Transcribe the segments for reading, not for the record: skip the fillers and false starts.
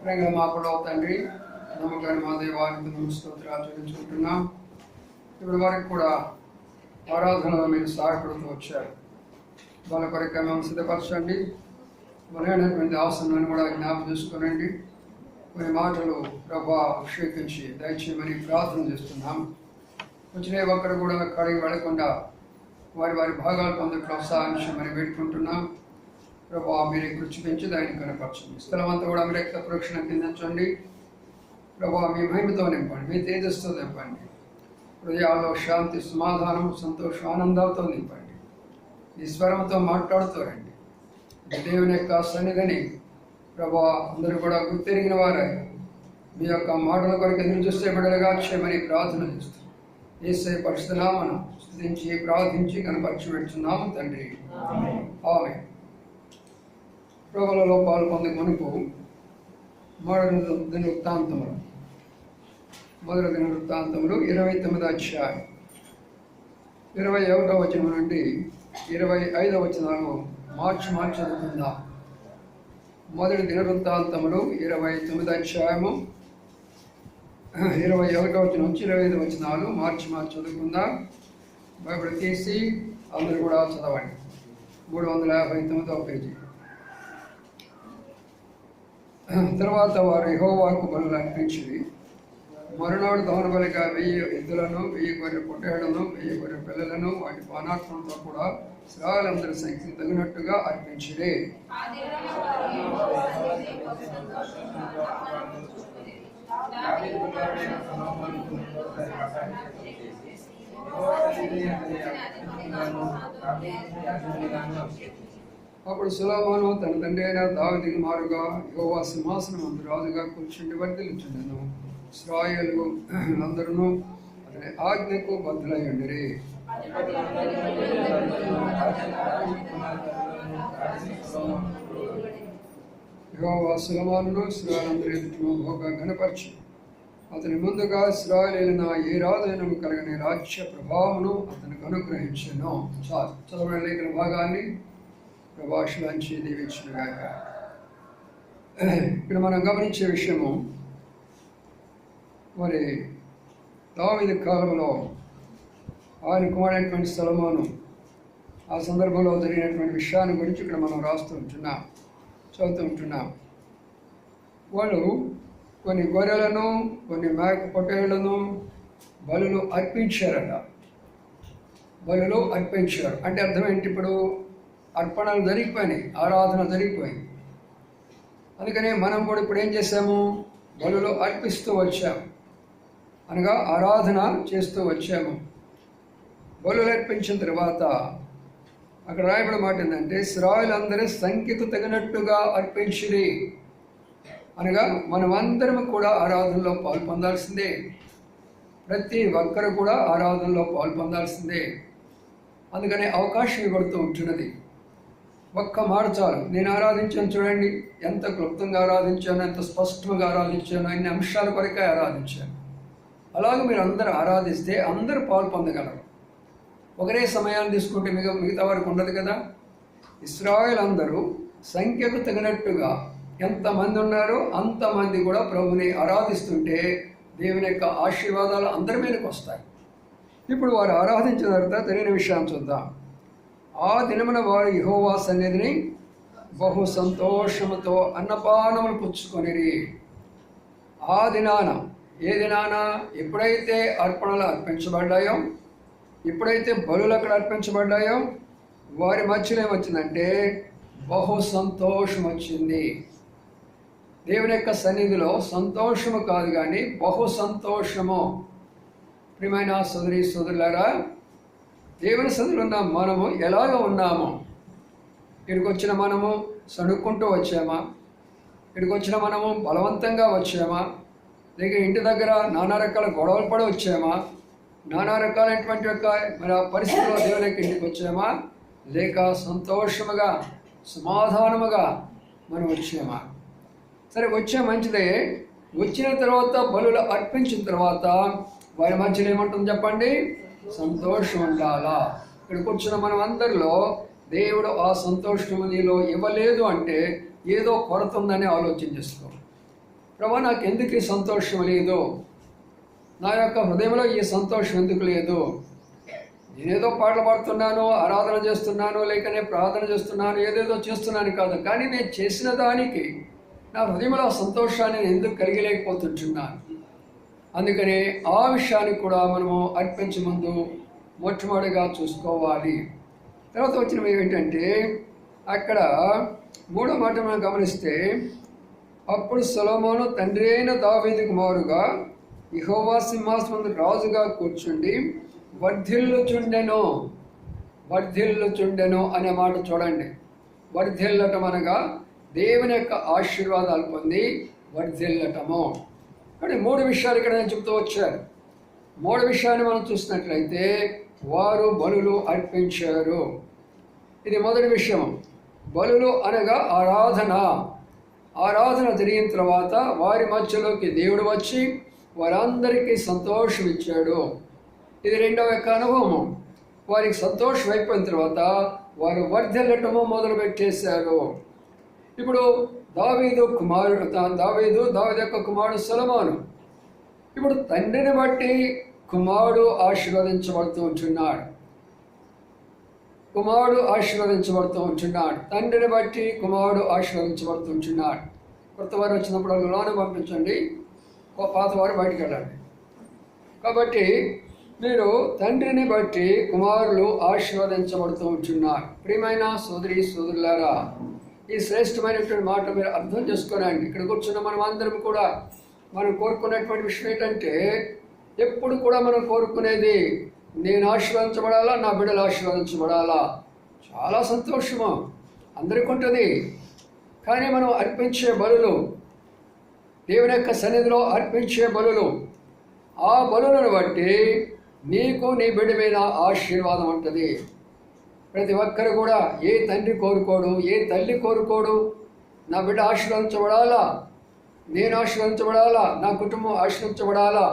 ప్రేమ మా పొడవు తండ్రి, నమ్మకాన్ని మా దేవానికి స్తోత్రాలు చెల్లించుకుంటున్నాం. ఇప్పటి వరకు కూడా ఆరాధనలో మీరు సహాయపడుతూ వచ్చారు. వాళ్ళ కొరకు మేము సిద్ధపరచండి. బలమైనటువంటి ఆసనాన్ని కూడా జ్ఞాపకం చేసుకోనండి. కొన్ని మాటలు ప్రభా అభిషేకించి దయచేయమని ప్రార్థన చేస్తున్నాం. వచ్చిన ఒక్కరు కూడా కడిగి వెళ్లకుండా వారి వారి భాగాలు పొందట్లో సహాయించమని వేడుకుంటున్నాం. ప్రభా మీరే కృషి పెంచి దాన్ని కనపరచండి. స్థలం అంతా కూడా మీరు రక్త ప్రోక్షణ కిందించండి. ప్రభా మీ మహిమతో నింపండి, మీ తేజస్తో నింపండి. హృదయాల్లో శాంతి, సమాధానం, సంతోషం, ఆనందాలతో నింపండి. ఈ స్వరంతో మాట్లాడుతూ రండి. దేవుని యొక్క సన్నిధిని ప్రభా అందరూ కూడా గుర్తెరిగిన వారై మీ యొక్క మాటల కొరకు ఎదురు చూస్తే బిడ్డలుగా చేయమని ప్రార్థన చేస్తున్నాం. యేసయ్య పరిశుద్ధ నామమున స్తుతించి ప్రార్థించి కనపరచి పెడుతున్నాము తండ్రి, ఆమేన్. ప్రభువులో పాల్పొందే మునుపు మొదటి దినవృత్తాంతములు 29వ అధ్యాయం 21వ వచనం నుండి 25వ వచనాలు మార్చి చదువుకుందాం. మొదటి దినవృత్తాంతములు 29వ అధ్యాయము 21వ వచనం నుంచి 25వ వచనాలు మార్చి చదువుకుందాం. బైబిల్ తీసి అందరూ కూడా చదవండి. 359వ పేజీ. తర్వాత వారు యెహోవాకు బలులు అర్పించిరి. మరునాడు దహన బలిగా 1000 ఎద్దులను, 1000 గొర్రె పొట్టేళ్లను, 1000 గొర్రె పిల్లలను వాటి పానార్పణతో కూడా ఇశ్రాయేలీయులందరి సంఖ్యకు తగినట్టుగా అర్పించిరి. అప్పుడు సొలొమోను తన తండ్రి అయిన దావీదుకు మారుగా యెహోవా సింహాసనం అందు రాజుగా కూర్చుండి వర్ధిల్లుచుండెను. ఇశ్రాయేలు అందరూ అతని ఆజ్ఞకు బద్ధులై ఉండిరి. యెహోవా సొలొమోనును ఇశ్రాయేలందరి ఎదుట బహుగా ఘనపరచి అతని ముందుగా ఇశ్రాయేలీయులైన ఏ రాజైన కలగని రాజ్య ప్రభావమును అతనికి అనుగ్రహించెను. చదవని లేఖన భాగాన్ని ప్రభాషలోంచి దీవించునుగాక. ఇక్కడ మనం గమనించే విషయము, మరి దావీదు కాలంలో ఆయన కుమారుడైనటువంటి సొలొమోను ఆ సందర్భంలో జరిగినటువంటి విషయాన్ని గురించి ఇక్కడ మనం చదువుతూ ఉంటున్నాం. వాళ్ళు కొన్ని గొర్రెలను, కొన్ని మేక పొట్టేళ్లను బలులు అర్పించారట. బలులు అర్పించారు అంటే అర్థం ఏంటి? ఇప్పుడు అర్పణలు జరిగిపోయినాయి, ఆరాధన జరిగిపోయింది. అందుకనే మనం కూడా ఇప్పుడు ఏం చేసాము? బలులు అర్పిస్తూ వచ్చాము, అనగా ఆరాధన చేస్తూ వచ్చాము. బలులు అర్పించిన తర్వాత అక్కడ రాయబడిన మాట ఏంటంటే, ఇశ్రాయేలీయులందరి సంఖ్యకు తగినట్టుగా అర్పించిరి. అనగా మనమందరం కూడా ఆరాధనలో పాల్పొందాల్సిందే. ప్రతి ఒక్కరు కూడా ఆరాధనలో పాల్పొందాల్సిందే. అందుకనే అవకాశం ఇవ్వబడుతూ ఉంటున్నది. ఒక్క మాట చాలు. నేను ఆరాధించాను, చూడండి ఎంత క్లుప్తంగా ఆరాధించాను, ఎంత స్పష్టంగా ఆరాధించాను, అన్ని అంశాల కొరకే ఆరాధించాను. అలాగే మీరు అందరూ ఆరాధిస్తే అందరూ పాలు పొందగలరు. ఒకరే సమయాన్ని తీసుకుంటే మిగతా వారికి ఉండదు కదా. ఇశ్రాయేలీయులందరూ సంఖ్యకు తగినట్టుగా ఎంతమంది ఉన్నారో అంతమంది కూడా ప్రభుని ఆరాధిస్తుంటే దేవుని యొక్క ఆశీర్వాదాలు అందరి మీదకి వస్తాయి. ఇప్పుడు వారు ఆరాధించిన తర్వాత తెలియని విషయాన్ని చూద్దాం. ఆ దినమున వారు యెహోవా సన్నిధిని బహు సంతోషముతో అన్నపానములు పుచ్చుకొనిరి. ఆ దినాన, ఏ దినాన? ఎప్పుడైతే అర్పణలు అర్పించబడ్డాయో, ఎప్పుడైతే బలులు అక్కడ అర్పించబడ్డాయో, వారి మధ్యలో ఏమొచ్చిందంటే బహు సంతోషం వచ్చింది. దేవుని యొక్క సన్నిధిలో సంతోషము కాదు కానీ బహు సంతోషము. ప్రియమైన సోదరులారా, దేవుని సన్నిధిలో ఉన్న మనము ఎలాగ ఉన్నామో? ఇక్కడికి వచ్చిన మనము సణుక్కుంటూ వచ్చామా? ఇక్కడికి వచ్చిన మనము బలవంతంగా వచ్చామా? లేక ఇంటి దగ్గర నానా రకాల గొడవలు పడి వచ్చామా? నానా రకాలైనటువంటి యొక్క మరి ఆ పరిస్థితిలో దేవునికి ఇంటికి వచ్చామా? లేక సంతోషముగా సమాధానముగా మనం వచ్చామా? సరే, వచ్చే మంచిదే. వచ్చిన తర్వాత బలులు అర్పించిన తర్వాత వారి మధ్యలో ఏమంటుంది చెప్పండి? సంతోషం ఉండాలా. ఇక్కడికి వచ్చిన మనం అందరిలో దేవుడు ఆ సంతోషం నీలో ఇవ్వలేదు అంటే ఏదో కొరత ఉందని ఆలోచన చేసుకో. ప్రభా నాకు ఎందుకు ఈ సంతోషం లేదు, నా యొక్క హృదయంలో ఈ సంతోషం ఎందుకు లేదు? నేనేదో పాటలు పాడుతున్నాను, ఆరాధన చేస్తున్నాను, లేక నేను ప్రార్థన చేస్తున్నాను, ఏదేదో చేస్తున్నాను కాదు, కానీ నేను చేసిన దానికి నా హృదయంలో సంతోషాన్ని నేను ఎందుకు కలిగలేకపోతుంటున్నాను? అందుకని ఆ విషయాన్ని కూడా మనము అర్పించే ముందు మొట్టమొదటిగా చూసుకోవాలి. తర్వాత వచ్చినవి ఏంటంటే, అక్కడ 3వ మాట మనం గమనిస్తే, అప్పుడు సొలొమోను తండ్రి అయిన దావీదు కుమారుగా యెహోవా సింహాసనం రాజుగా కూర్చుండి వర్ధిల్లుచుండెను అనే మాట చూడండి. వర్ధిల్లటం అనగా దేవుని యొక్క ఆశీర్వాదాలు పొంది వర్ధిల్లటము. కానీ 3 విషయాలు ఇక్కడ నేను చెప్తూ వచ్చాను. 3 విషయాన్ని మనం చూసినట్లయితే, వారు బలులు అర్పించారు. ఇది మొదటి విషయం. బలులు అనగా ఆరాధన జరిగిన తర్వాత వారి మధ్యలోకి దేవుడు వచ్చి వారందరికీ సంతోషం ఇచ్చాడు. ఇది 2వ యొక్క అనుభవం. వారికి సంతోషం అయిపోయిన తర్వాత వారు వర్ధిల్లటము మొదలుపెట్టేశారు. ఇప్పుడు దావీదు యొక్క కుమారుడు సొలొమోను ఇప్పుడు తండ్రిని బట్టి కుమారుడు ఆశీర్వదించబడుతూ ఉంటున్నాడు. తండ్రిని బట్టి కుమారుడు ఆశీర్వదించబడుతూ ఉంటున్నాడు. కొత్త వారు వచ్చినప్పుడు లోన పంపించండి, పాతవారు బయటికి వెళ్ళండి. కాబట్టి మీరు తండ్రిని బట్టి కుమారులు ఆశీర్వదించబడుతూ ఉంటున్నారు. ప్రియమైన సోదరులారా, ఈ శ్రేష్టమైనటువంటి మాట మీరు అర్థం చేసుకోనండి. ఇక్కడ కూర్చున్న మనం అందరం కూడా మనం కోరుకునేటువంటి విషయం ఏంటంటే, ఎప్పుడు కూడా మనం కోరుకునేది నేను ఆశీర్వదించబడాలా, నా బిడ్డలు ఆశీర్వదించబడాలా. చాలా సంతోషము అందరికీ ఉంటుంది. కానీ మనం అర్పించే బలులు, దేవుని యొక్క సన్నిధిలో అర్పించే బలులు, ఆ బలులను బట్టి నీకు నీ బిడ్డ మీద ఆశీర్వాదం ఉంటుంది. ప్రతి ఒక్కరు కూడా, ఏ తండ్రి కోరుకోడు, ఏ తల్లి కోరుకోడు నా బిడ్డ ఆశీర్వదించబడాలా, నేను ఆశీర్వదించబడాలా, నా కుటుంబం ఆశీర్వదించబడాలా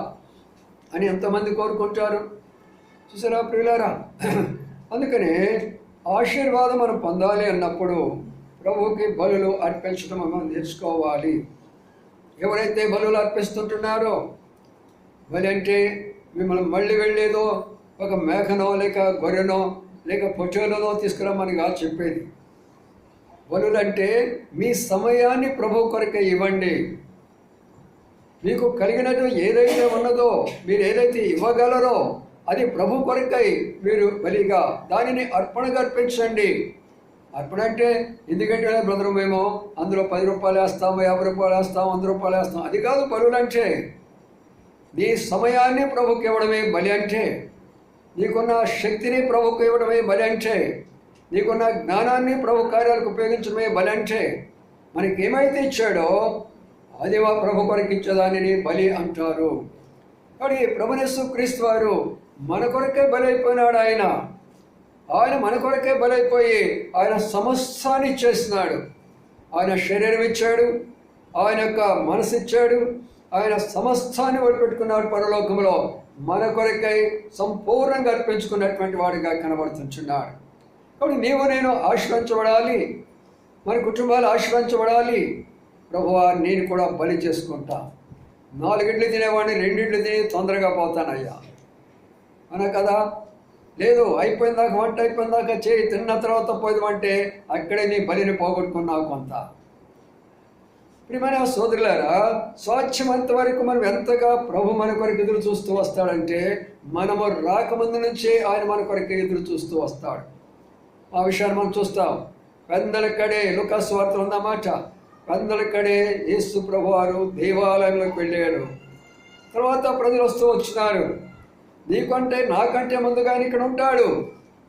అని ఎంతమంది కోరుకుంటారు? చూసారా ప్రియులారా? అందుకనే ఆశీర్వాదం మనం పొందాలి అన్నప్పుడు ప్రభువుకి బలులు అర్పించడం మనం నేర్చుకోవాలి. ఎవరైతే బలులు అర్పిస్తుంటున్నారో, బలి అంటే మిమ్మల్ని మళ్ళీ వెళ్ళేదో ఒక మేకనో లేక గొర్రెనో లేక పొట్టేలనో తీసుకురమ్మని కాదు చెప్పేది. బలులంటే మీ సమయాన్ని ప్రభు కొరకే ఇవ్వండి. మీకు కలిగినట్టు ఏదైతే ఉన్నదో, మీరు ఏదైతే ఇవ్వగలరో అది ప్రభు కొరకై మీరు బలిగా దానిని అర్పణగా అర్పించండి. అర్పణ అంటే ఎందుకంటే బ్రదరు మేము అందులో 10 రూపాయలు వేస్తాము, 50 రూపాయలు వేస్తాం, 100 రూపాయలు వేస్తాం, అది కాదు బలులు అంటే. నీ సమయాన్ని ప్రభుకి ఇవ్వడమే బలి అంటే. నీకున్న శక్తిని ప్రభుకు ఇవ్వడమే బలి అంటే. నీకున్న జ్ఞానాన్ని ప్రభు కార్యాలకు ఉపయోగించడమే బలి అంటే. మనకేమైతే ఇచ్చాడో అది ప్రభు కొరకు ఇచ్చేదానిని బలి అంటారు. కానీ ప్రభువు యేసు క్రీస్తు వారు మన కొరకే బలైపోయినాడు. ఆయన మన కొరకే బలైపోయి ఆయన సమస్తాన్ని ఇచ్చేస్తున్నాడు. ఆయన శరీరం ఇచ్చాడు, ఆయన యొక్క మనసు ఇచ్చాడు, ఆయన సమస్తాన్ని వదిలిపెట్టుకున్నాడు పరలోకంలో. మన కొరకై సంపూర్ణంగా అర్పించుకున్నటువంటి వాడిగా కనబడుతున్నాడు. కాబట్టి నీవు నేను ఆశీర్వదించబడాలి, మన కుటుంబాలు ఆశీర్వదించబడాలి. ప్రభువా నేను కూడా బలి చేసుకుంటా. 4 ఇడ్లు తినేవాడిని 2 ఇడ్లు తిని తొందరగా పోతానయ్యా అన కదా. లేదు, అయిపోయిందాక వంట అయిపోయిందాక చేయి, తిన్న తర్వాత పోయిందంటే అక్కడే నీ బలిని పోగొట్టుకున్నావు కొంత. ప్రియమైన సోదరులారా, స్వాచ్ఛమంత వరకు మనం ఎంతగా ప్రభు మన కొరకు ఎదురు చూస్తూ వస్తాడంటే, మనము రాకముందు నుంచే ఆయన మన కొరకు ఎదురు చూస్తూ వస్తాడు. ఆ విషయాన్ని మనం చూస్తాం. పెందలక్కడే లూకా సువార్తలో ఉన్నమాట, పెందలక్కడే యేసు ప్రభు వారు దేవాలయంలోకి వెళ్ళాడు. తర్వాత ప్రజలు వస్తూ వచ్చినారు. నీకంటే నాకంటే ముందుగానే ఇక్కడ ఉంటాడు.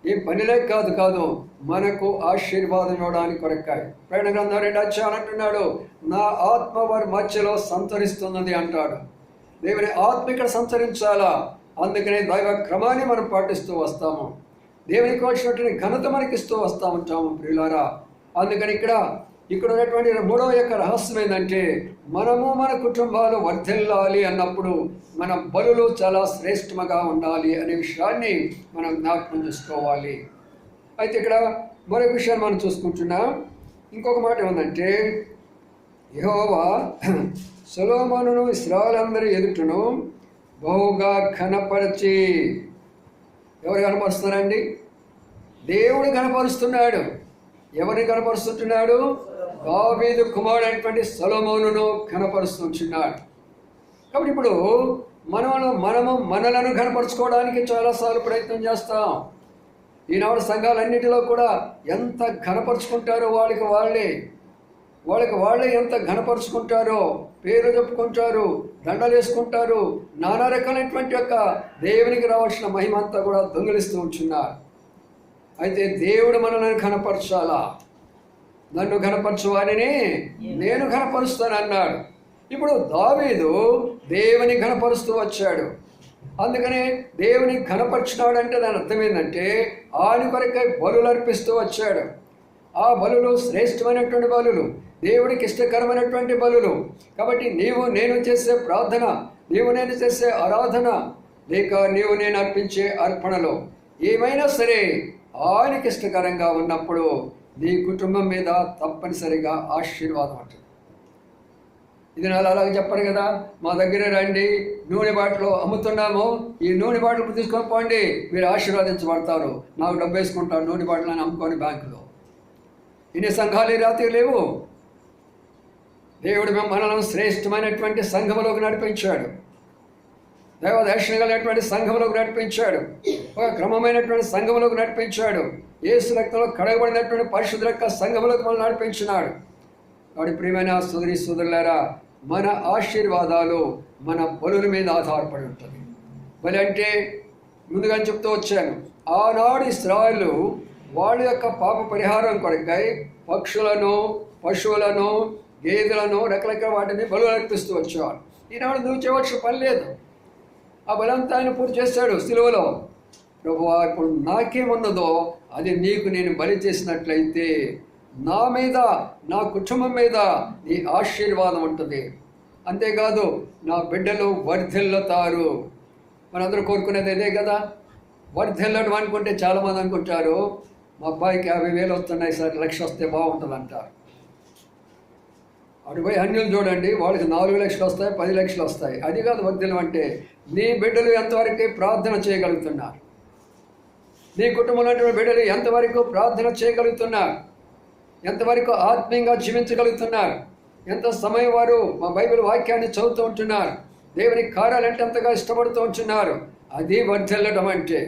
ఈ పనిలే కాదు మనకు ఆశీర్వాదం ఇవ్వడానికి కొరకాయి. ప్రకటన గ్రంథం 2 అధ్యాయం అంటున్నాడు, నా ఆత్మ వారి మధ్యలో సంతరిస్తున్నది అంటాడు. దేవుని ఆత్మ ఇక్కడ సంతరించాలా. అందుకనే దైవ క్రమాన్ని మనం పాటిస్తూ వస్తాము. దేవునికి వచ్చినటువంటి ఘనత మనకి ఇస్తూ వస్తూ ఉంటాము ప్రియులారా. అందుకని ఇక్కడ ఉన్నటువంటి 3వ యొక్క రహస్యం ఏంటంటే, మనము మన కుటుంబాలు వర్ధిల్లాలి అన్నప్పుడు మన బలులు చాలా శ్రేష్టంగా ఉండాలి అనే విషయాన్ని మనం జ్ఞాపకం చేసుకోవాలి. అయితే ఇక్కడ మరొక విషయాన్ని మనం చూసుకుంటున్నాం. ఇంకొక మాట ఏమందంటే, యెహోవా సొలొమోనును ఇశ్రాయేలందరి ఎదుటను బహుగా ఘనపరచి. ఎవరు కనపరుస్తున్నారండి? దేవుడు కనపరుస్తున్నాడు. ఎవరిని కనపరుస్తున్నాడు? దావీదు కుమారుడైనటువంటి సొలొమోనును కనపరుస్తున్నాడు. కాబట్టి ఇప్పుడు మనలను కనపరుచుకోవడానికి చాలాసార్లు ప్రయత్నం చేస్తాం. ఈనాడు సంఘాలన్నిటిలో కూడా ఎంత ఘనపరుచుకుంటారో వాళ్ళకి వాళ్ళే ఎంత ఘనపరుచుకుంటారో, పేరు చెప్పుకుంటారు, దండలు వేసుకుంటారు, నానా రకాలైనటువంటి యొక్క దేవునికి రావాల్సిన మహిమ అంతా కూడా దొంగిలిస్తూ ఉంటున్నారు. అయితే దేవుడు మనల్ని ఘనపరచాలా? నన్ను ఘనపరచువారిని నేను ఘనపరుస్తాను అన్నాడు. ఇప్పుడు దావీదు దేవుని ఘనపరుస్తూ వచ్చాడు. అందుకనే దేవుని ఘనపరిచినాడంటే దాని అర్థం ఏంటంటే ఆయన కొరకై బలులు అర్పిస్తూ వచ్చాడు. ఆ బలులు శ్రేష్టమైనటువంటి బలులు, దేవుడికి ఇష్టకరమైనటువంటి బలులు. కాబట్టి నీవు నేను చేసే ప్రార్థన, నీవు నేను చేసే ఆరాధన, లేక నీవు నేను అర్పించే అర్పణలో ఏమైనా సరే ఆయనకి ఇష్టకరంగా ఉన్నప్పుడు నీ కుటుంబం మీద తప్పనిసరిగా ఆశీర్వాదం ఉంటుంది. ఇది నాలో అలాగే చెప్పరు కదా, మా దగ్గర రండి, నూనె బాటలు అమ్ముతున్నాము, ఈ నూనె బాటలు తీసుకొని పోండి, మీరు ఆశీర్వాదించబడతారు, నాకు డబ్బు వేసుకుంటారు నూనె బాటలు అని అమ్ముకొని బ్యాంకులో. ఇన్ని సంఘాలు రాత్రి లేవు. దేవుడు మనలను శ్రేష్టమైనటువంటి సంఘములోకి నడిపించాడు. దైవదర్శనం కలిగినటువంటి సంఘములోకి నడిపించాడు. ఒక క్రమమైనటువంటి సంఘములోకి నడిపించాడు. యేసు రక్తంలో కడగబడినటువంటి పరిశుద్ధ రక్త సంఘములోకి మనం నడిపించినాడు. వాడి ప్రియమైన సోదరి సోదరులారా, మన ఆశీర్వాదాలు మన బలుల మీద ఆధారపడి ఉంటుంది. బలి అంటే ముందుగా చెప్తూ వచ్చాను, ఆనాడు ఇశ్రాయేలు వాళ్ళ యొక్క పాప పరిహారం కొరకై పక్షులను, పశువులను, గేదెలను, రకరకాల వాటిని బలు అర్పిస్తూ వచ్చేవాడు. ఈనాడు నువ్వు చేయవలసిన పని లేదు. ఆ బలంతా ఆయన పూర్తి చేశాడు సిలువలో. ప్రభువా, ఇప్పుడు నాకేమున్నదో అది నీకు నేను బలి చేసినట్లయితే నా మీద, నా కుటుంబం మీద నీ ఆశీర్వాదం ఉంటుంది. అంతేకాదు నా బిడ్డలు వర్ధిల్లుతారు. మనందరూ కోరుకునేది అదే కదా, వర్ధిల్లడం అనుకుంటే చాలామంది అనుకుంటారు మా అబ్బాయికి 50,000 వస్తున్నాయి సార్, 1,00,000 వస్తే బాగుంటుంది అంటారు. అటు పోయి అన్యులు చూడండి, వాళ్ళకి 4 లక్షలు వస్తాయి, 10 లక్షలు వస్తాయి. అది కాదు వర్ధిల్లం అంటే. నీ బిడ్డలు ఎంతవరకు ప్రార్థన చేయగలుగుతున్నారు? నీ కుటుంబంలో బిడ్డలు ఎంతవరకు ప్రార్థన చేయగలుగుతున్నారు? ఎంతవరకు ఆత్మీయంగా జీవించగలుగుతున్నారు? ఎంత సమయం వారు మా బైబిల్ వాక్యాన్ని చదువుతూ ఉంటున్నారు? దేవుని కార్యాలంటే ఎంతగా ఇష్టపడుతూ ఉంటున్నారు? అది వర్ధిల్లడం అంటే.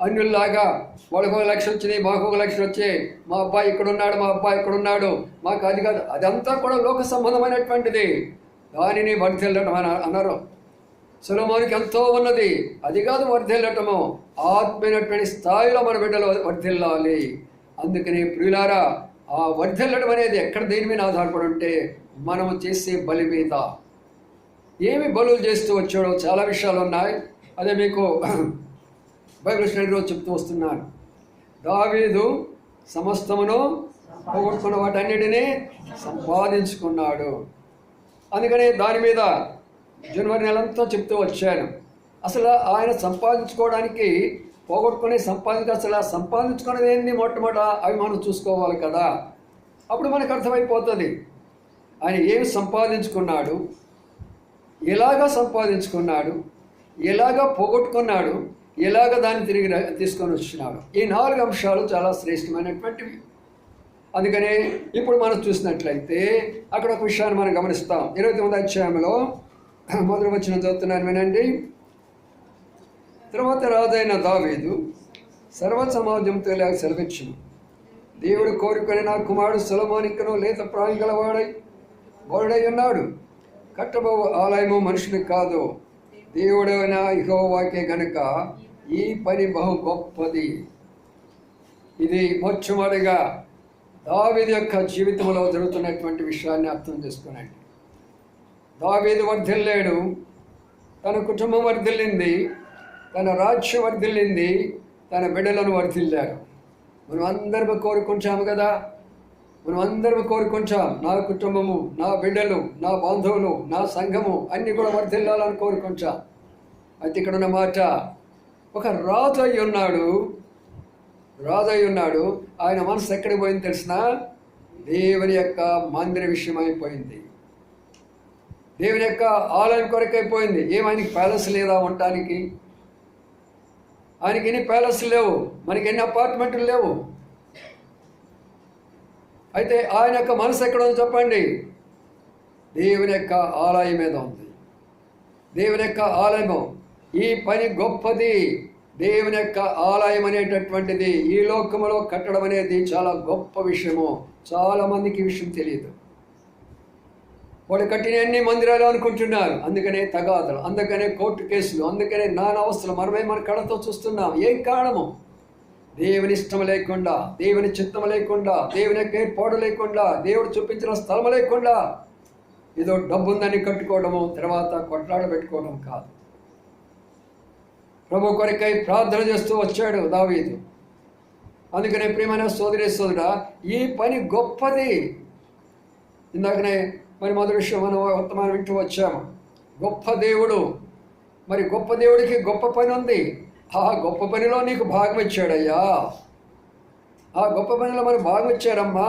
అన్యుల్లాగా వాళ్ళకు 1,00,000 వచ్చినాయి, మాకు 1,00,000 వచ్చాయి, మా అబ్బాయి ఇక్కడున్నాడు, మా అబ్బాయి ఇక్కడున్నాడు, మాకు అది కాదు. అదంతా కూడా లోక సంబంధమైనటువంటిది. దానిని వర్ధిల్లడం అని అన్నారు. సొలొమోనుకి ఎంతో ఉన్నది, అది కాదు వర్ధిల్లటము. ఆత్మైనటువంటి స్థాయిలో మన బిడ్డలు వర్ధిల్లాలి. అందుకని ప్రియులారా, ఆ వర్ధిల్లడం అనేది ఎక్కడ దేని మీద ఆధారపడి ఉంటే మనము చేసే బలి మీద. ఏమి బలులు చేస్తూ వచ్చాడో చాలా విషయాలు ఉన్నాయి. అదే మీకు బైబిల్ స్టడీ రోజు చెప్తూ వస్తున్నాను. దావీదు సమస్తమును పోగొట్టుకున్న వాటన్నిటినీ సంపాదించుకున్నాడు. అందుకని దాని మీద జనవరి నెలంతా చెప్తూ వచ్చాను. అసలు ఆయన సంపాదించుకోవడానికి, పోగొట్టుకుని అసలు సంపాదించుకునేది ఏంది మొట్టమొదట అవి మనం చూసుకోవాలి కదా. అప్పుడు మనకు అర్థమైపోతుంది ఆయన ఏమి సంపాదించుకున్నాడు, ఎలాగా సంపాదించుకున్నాడు, ఎలాగా పోగొట్టుకున్నాడు, ఎలాగ దాన్ని తిరిగి తీసుకొని వచ్చినాడు. ఈ 4 అంశాలు చాలా శ్రేష్టమైనటువంటివి. అందుకనే ఇప్పుడు మనం చూసినట్లయితే అక్కడ ఒక విషయాన్ని మనం గమనిస్తాం. 29వ అధ్యాయంలో మొదటి వచనం చదువుతున్నాను వినండి. తర్వాత రాజైన దావీదు సర్వ సమాజంతో ఇలాగ సెలవిచ్చును, దేవుడు కోరుకొని నా కుమారుడు సొలొమోనుకును లేత ప్రాయం గలవాడై ఉన్నాడు. కట్టబో ఆలయము మనుషులకు కాదు, దేవుడైన యెహోవాకే గనుక ఈ పని బహు గొప్పది. ఇది మొట్టమొదటిగా దావీదు యొక్క జీవితంలో జరుగుతున్నటువంటి విషయాన్ని అర్థం చేసుకోనండి. దావీదు వర్ధిల్లాడు, తన కుటుంబం వర్ధిల్లింది, తన రాజ్యం వర్ధిల్లింది, తన బిడ్డలను వర్ధిల్లారు. మనం అందరం కోరుకుంటాము కదా, మనం అందరం కోరుకుంటాం నా కుటుంబము, నా బిడ్డలు, నా బంధువులు, నా సంఘము అన్నీ కూడా వర్ధిల్లాలని కోరుకుంటాం. అయితే ఇక్కడ ఉన్న మాట, ఒక రాజు అయి ఉన్నాడు. ఆయన మనసు ఎక్కడికి పోయింది తెలిసిన? దేవుని యొక్క మందిర విషయం అయిపోయింది, దేవుని యొక్క ఆలయం కొరకైపోయింది. ఆయనకి ప్యాలెస్ లేదా ఉండటానికి? ఆయనకి ఎన్ని ప్యాలెస్లు లేవు, మనకి ఎన్ని అపార్ట్మెంట్లు లేవు. అయితే ఆయన యొక్క మనసు ఎక్కడ ఉందో చెప్పండి? దేవుని యొక్క ఆలయం మీద ఉంది. దేవుని యొక్క ఆలయము, ఈ పని గొప్పది. దేవుని యొక్క ఆలయం అనేటటువంటిది ఈ లోకములో కట్టడం అనేది చాలా గొప్ప విషయము. చాలామందికి ఈ విషయం తెలియదు. వాళ్ళు కట్టిన అన్ని మందిరాలు అనుకుంటున్నారు. అందుకనే తగాదులు, అందుకనే కోర్టు కేసులు, అందుకనే నానా అవస్థలు మనమే మన కళ్ళతో చూస్తున్నాం. ఏం కారణము? దేవుని ఇష్టం లేకుండా, దేవుని చిత్తం లేకుండా, దేవుని యొక్క ఏర్పాటు లేకుండా, దేవుడు చూపించిన స్థలం లేకుండా ఏదో డబ్బు ఉందని కట్టుకోవడము, తర్వాత కొట్లాడ పెట్టుకోవడం కాదు. ప్రభు కొరకై ప్రార్థన చేస్తూ వచ్చాడు దావీదు. అందుకనే ప్రియమైన సోదరి సోదరుడా, ఈ పని గొప్పది. ఇందాకనే మరి మొదటి విషయం మనం వర్తమానం వింటూ వచ్చాము. గొప్ప దేవుడు, మరి గొప్ప దేవుడికి గొప్ప పని ఉంది. ఆ గొప్ప పనిలో నీకు భాగం ఇచ్చాడయ్యా. ఆ గొప్ప పనిలో మరి భాగం ఇచ్చారమ్మా.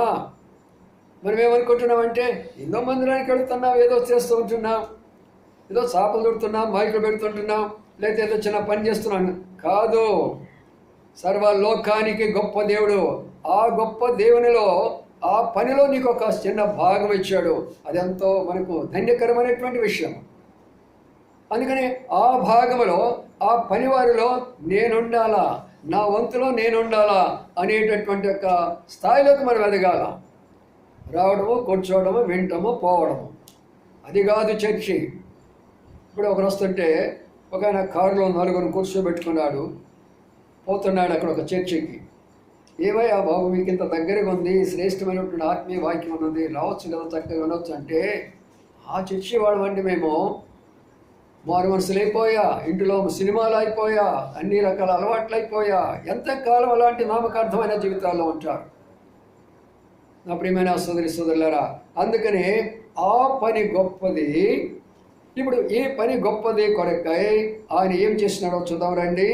మనం ఏమనుకుంటున్నామంటే ఎన్నో మందిరానికి వెళుతున్నాం, ఏదో చేస్తూ ఉంటున్నాం, ఏదో చేపలు దొరుకుతున్నాం, మైకులు పెడుతుంటున్నాం, లేకపోతే ఏదో చిన్న పని చేస్తున్నాను. కాదు, సర్వలోకానికి గొప్ప దేవుడు. ఆ గొప్ప దేవునిలో, ఆ పనిలో నీకు ఒక చిన్న భాగం ఇచ్చాడు. అదెంతో మనకు ధన్యకరమైనటువంటి విషయం. అందుకని ఆ భాగంలో, ఆ పనివారిలో నేనుండాలా, నా వంతులో నేనుండాలా అనేటటువంటి ఒక స్థాయిలోకి మనం ఎదగాల. రావడము, కూర్చోవడము, వింటము, పోవడము, అది కాదు చర్చి. ఇప్పుడు ఒకరు వస్తుంటే ఒక ఆయన కారులో 4 కూర్చోబెట్టుకున్నాడు, పోతున్నాడు అక్కడ ఒక చర్చికి. ఏవయ్యా బాబు, మీకు ఇంత దగ్గరగా ఉంది, శ్రేష్టమైనటువంటి ఆత్మీయ వాక్యం ఉన్నది, రావచ్చు కదా, చక్కగా వినవచ్చు అంటే, ఆ చర్చి వాడమండి మేము, మారు మనసులు అయిపోయా, ఇంటిలో సినిమాలు అయిపోయా, అన్ని రకాల అలవాట్లు అయిపోయా, ఎంతకాలం అలాంటి నామకార్థమైన జీవితాల్లో ఉంటారు నా ప్రియమైన సోదరి సోదరులారా. అందుకనే ఆ పని గొప్పది. ఇప్పుడు ఈ పని గొప్పది కొరకై ఆయన ఏం చేసినాడో చూద్దాం రండి.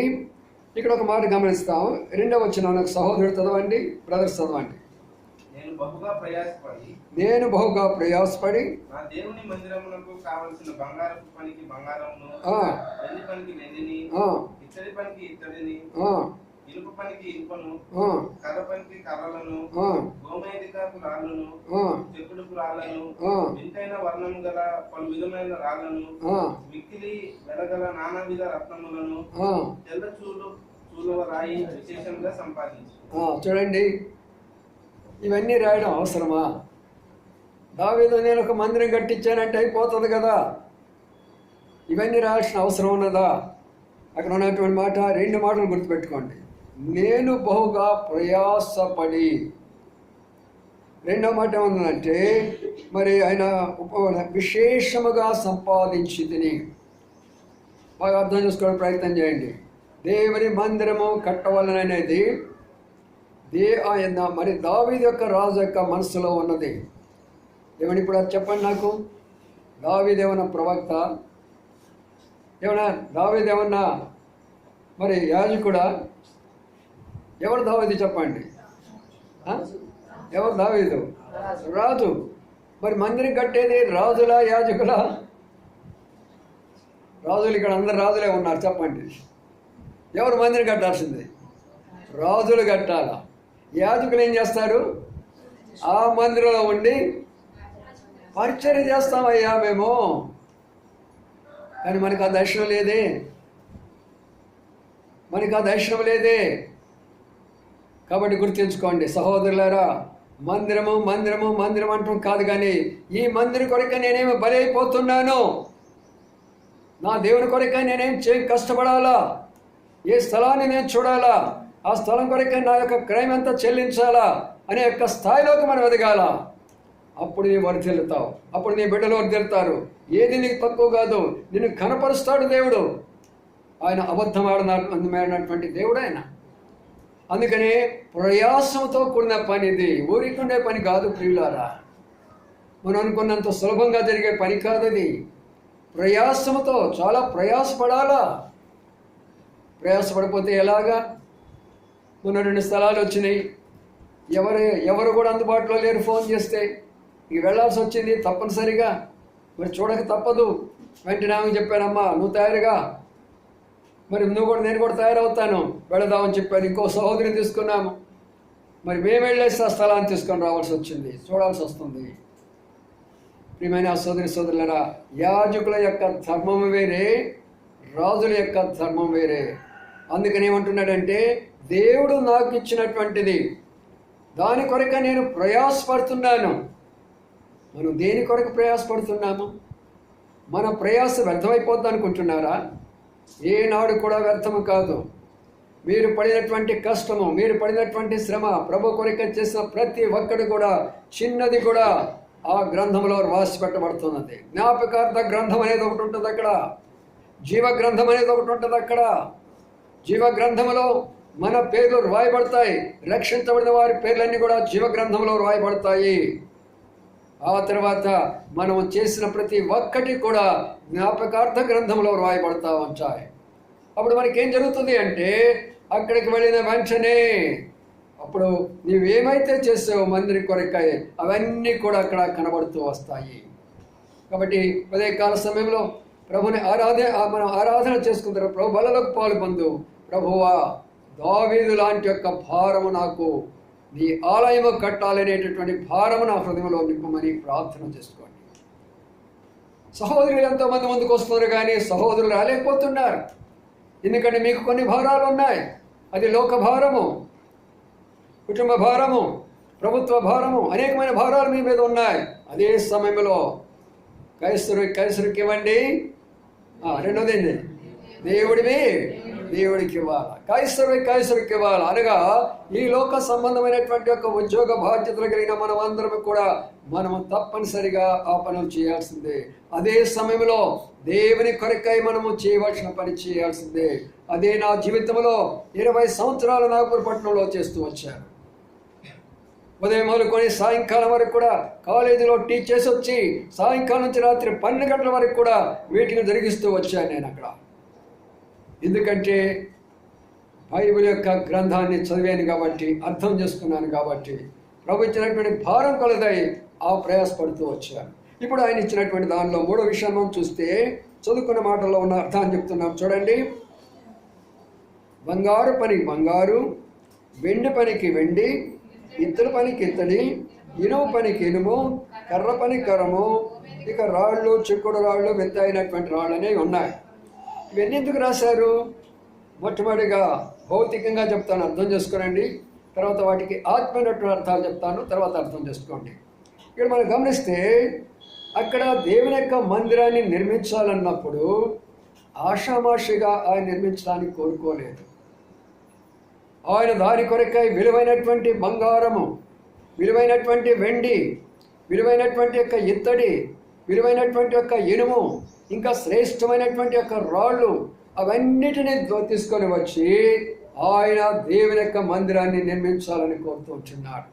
ఇక్కడ ఒక మాట గమనిస్తాం. 2వ వచనం నాకు సహోదరుడు చదవండి, బ్రదర్స్ చదవండి. నేను బహుగా ప్రయాసపడి నా దేవుని మందిరమునకు కావలసిన బంగారపు పనికి బంగారమును, వెండి పనికి వెండిని, ఇత్తడి పనికి ఇత్తడిని, ఇనుప పనికి ఇనుపను, కర్ర పనికి కర్రలను, గోమేధికపు రాళ్లను, చెక్కుడుపు రాళ్లను, వింతైన వర్ణము గల పలు విధమైన రాళ్లను, మిక్కిలి వెలగల నానావిధ రత్నములను, తెల్ల చూలువ రాయి విశేషంగా సంపాదించు. చూడండి, ఇవన్నీ రాయడం అవసరమా? దావీదు నేను ఒక మందిరం కట్టించానంటే అయిపోతుంది కదా, ఇవన్నీ రాయాల్సిన అవసరం ఉన్నదా? అక్కడ ఉన్నటువంటి మాట, 2 మాటలు గుర్తుపెట్టుకోండి. నేను బహుగా ప్రయాసపడి. 2వ మాట ఏమన్నానంటే, మరి ఆయన విశేషముగా సంపాదించి తిని. బాగా అర్థం చేసుకోవడం ప్రయత్నం చేయండి. దేవుని మందిరము కట్టవాలనేది మరి దావీదు యొక్క రాజు యొక్క మనసులో ఉన్నది. ఏమని ఇప్పుడు అది చెప్పండి నాకు. దావీదు ఏమన్నా ప్రవక్త? ఏమన్నా దావీదు ఏమన్నా మరి యాజకుడా? ఎవరు దావీదు చెప్పండి? ఎవరు దావీదు? రాజు. మరి మందిరం కట్టేది రాజులా యాజకులా? రాజులు ఇక్కడ అందరు రాజులే ఉన్నారు, చెప్పండి. ఎవరు మందిరం కట్టాల్సింది? రాజులు కట్టాలా. యాజకులు ఏం చేస్తారు? ఆ మందిరంలో ఉండి పరిచర్య చేస్తామయ్యా మేము. కానీ మనకు ఆ దర్శనం లేదే, మనకు ఆ దర్శనం లేదే. కాబట్టి గుర్తుంచుకోండి సహోదరులారా, మందిరము మందిరము మందిరం అంటాం కాదు, కానీ ఈ మందిరం కొరకే నేనేమి బలైపోతున్నాను, నా దేవుని కొరకే నేనేం కష్టపడాలా, ఏ స్థలాన్ని నేను చూడాలా, ఆ స్థలం కొరకే నా యొక్క క్రైమ్ ఎంత చెల్లించాలా అనే యొక్క స్థాయిలోకి మనం ఎదగాల. అప్పుడు నీ వర్ధిల్లుతావు, అప్పుడు నీ బిడ్డలు వర్ధిల్లుతారు. ఏది నీకు తక్కువ కాదు, నిన్ను కనపరుస్తాడు దేవుడు. ఆయన అబద్ధం ఆడినటువంటి దేవుడు ఆయన. అందుకనే ప్రయాసంతో కూడిన పని ఇది, ఊరికుండే పని కాదు ప్రియులారా. మనం అనుకున్నంత సులభంగా జరిగే పని కాదు అది. ప్రయాసంతో, చాలా ప్రయాసపడాలా. ప్రయాసపడిపోతే ఎలాగా? మొన్న 2 స్థలాలు వచ్చినాయి, ఎవరు కూడా అందుబాటులో లేరు. ఫోన్ చేస్తే ఇక వెళ్ళాల్సి వచ్చింది తప్పనిసరిగా. మరి చూడక తప్పదు. వెంటనే ఆమె చెప్పానమ్మా నువ్వు తయారుగా, మరి నేను కూడా తయారవుతాను, వెళదామని చెప్పాను. ఇంకో సహోదరిని తీసుకున్నాము. మరి మేము వెళ్ళేసి ఆ స్థలాన్ని తీసుకొని రావాల్సి వచ్చింది, చూడాల్సి వస్తుంది. ప్రియమైన సోదరులారా, యాజకుల యొక్క ధర్మం వేరే, రాజుల యొక్క ధర్మం వేరే. అందుకని ఏమంటున్నాడంటే, దేవుడు నాకు ఇచ్చినటువంటిది, దాని కొరక నేను ప్రయాసపడుతున్నాను. మనం దేని కొరకు ప్రయాసపడుతున్నాము? మన ప్రయాస వ్యర్థమైపోద్ది అనుకుంటున్నారా? ఏనాడు కూడా వ్యర్థము కాదు. మీరు పడినటువంటి కష్టము, మీరు పడినటువంటి శ్రమ, ప్రభు కొరక చేసిన ప్రతి ఒక్కటి కూడా, చిన్నది కూడా ఆ గ్రంథంలో రాసి పెట్టబడుతున్నది. జ్ఞాపకార్థ గ్రంథం అనేది ఒకటి ఉంటుంది అక్కడ, జీవ గ్రంథం అనేది ఒకటి ఉంటుంది అక్కడ. జీవ గ్రంథంలో మన పేర్లు రాయబడతాయి. రక్షించబడిన వారి పేర్లన్నీ కూడా జీవ గ్రంథంలో రాయబడతాయి. ఆ తర్వాత మనం చేసిన ప్రతి ఒక్కటి కూడా జ్ఞాపకార్థ గ్రంథంలో రాయబడతా ఉంటాయి. అప్పుడు మనకేం జరుగుతుంది అంటే, అక్కడికి వెళ్ళిన వెంటనే అప్పుడు నీవేమైతే చేసావో మందిరి కొరకై అవన్నీ కూడా అక్కడ కనబడుతూ వస్తాయి. కాబట్టి ఉదయకాల సమయంలో ప్రభుని మనం ఆరాధన చేసుకుంటారు. ప్రభు బలలకు పాలు పొందు. ప్రభువా, దావీదు లాంటి యొక్క భారము నాకు, నీ ఆలయము కట్టాలనేటటువంటి భారము నా హృదయంలో నింపమని ప్రార్థన చేసుకోండి. సహోదరులు ఎంతోమంది ముందుకు వస్తున్నారు, కానీ సహోదరులు రాలేకపోతున్నారు. ఎందుకంటే మీకు కొన్ని భారాలు ఉన్నాయి. అది లోక భారము, కుటుంబ భారము, ప్రభుత్వ భారము, అనేకమైన భారాలు మీ మీద ఉన్నాయి. అదే సమయంలో కైసరుకి ఇవ్వండి. రెండోది ఏంటి? దేవుడికి ఇవ్వాలి. కైసరుకి ఇవ్వాలి. అనగా ఈ లోక సంబంధమైనటువంటి యొక్క ఉద్యోగ బాధ్యతలు కలిగిన మనం అందరం కూడా మనము తప్పనిసరిగా ఆ పనులు చేయాల్సిందే. అదే సమయంలో దేవుని కొరకై మనము చేయవలసిన పని చేయాల్సిందే. అదే నా జీవితంలో 20 సంవత్సరాలు నాగపూర్ పట్టణంలో చేస్తూ వచ్చాను. ఉదయం మొదలుకొని సాయంకాలం వరకు కూడా కాలేజీలో టీచ్ చేసి వచ్చి, సాయంకాలం నుంచి రాత్రి 12 గంటల వరకు కూడా మీటింగ్ జరిగిస్తూ వచ్చాను నేను అక్కడ. ఎందుకంటే బైబిల్ యొక్క గ్రంథాన్ని చదివాను కాబట్టి, అర్థం చేసుకున్నాను కాబట్టి, ప్రభు ఇచ్చినటువంటి భారం కొలదై ఆ ప్రయాసపడుతూ వచ్చాను. ఇప్పుడు ఆయన ఇచ్చినటువంటి దానిలో 3వ విషయం మనం చూస్తే, చదువుకున్న మాటల్లో ఉన్న అర్థాన్ని చెప్తున్నాం చూడండి. బంగారు పనికి బంగారు, వెండి పనికి వెండి, ఇత్తడి పనికి ఇత్తడి, ఇనుము పనికి ఇనుము, కర్ర పని కర్రము, ఇక రాళ్ళు, చిక్కుడు రాళ్ళు, వెత్తైనటువంటి రాళ్ళు అనేవి ఉన్నాయి. ఇవన్నీ ఎందుకు రాశారు? మొట్టమొదటిగా భౌతికంగా చెప్తాను, అర్థం చేసుకోనండి. తర్వాత వాటికి ఆత్మైనటువంటి అర్థాలు చెప్తాను, తర్వాత అర్థం చేసుకోండి. ఇక్కడ మనం గమనిస్తే, అక్కడ దేవుని యొక్క మందిరాన్ని నిర్మించాలన్నప్పుడు ఆషామాషిగా ఆయన నిర్మించడానికి కోరుకోలేదు. ఆయన దాని కొరకై విలువైనటువంటి బంగారము, విలువైనటువంటి వెండి, విలువైనటువంటి యొక్క ఇత్తడి, విలువైనటువంటి యొక్క ఇనుము, ఇంకా శ్రేష్టమైనటువంటి యొక్క రాళ్ళు, అవన్నిటినీ తీసుకొని వచ్చి ఆయన దేవుని యొక్క మందిరాన్ని నిర్మించాలని కోరుతూ ఉంటున్నాడు.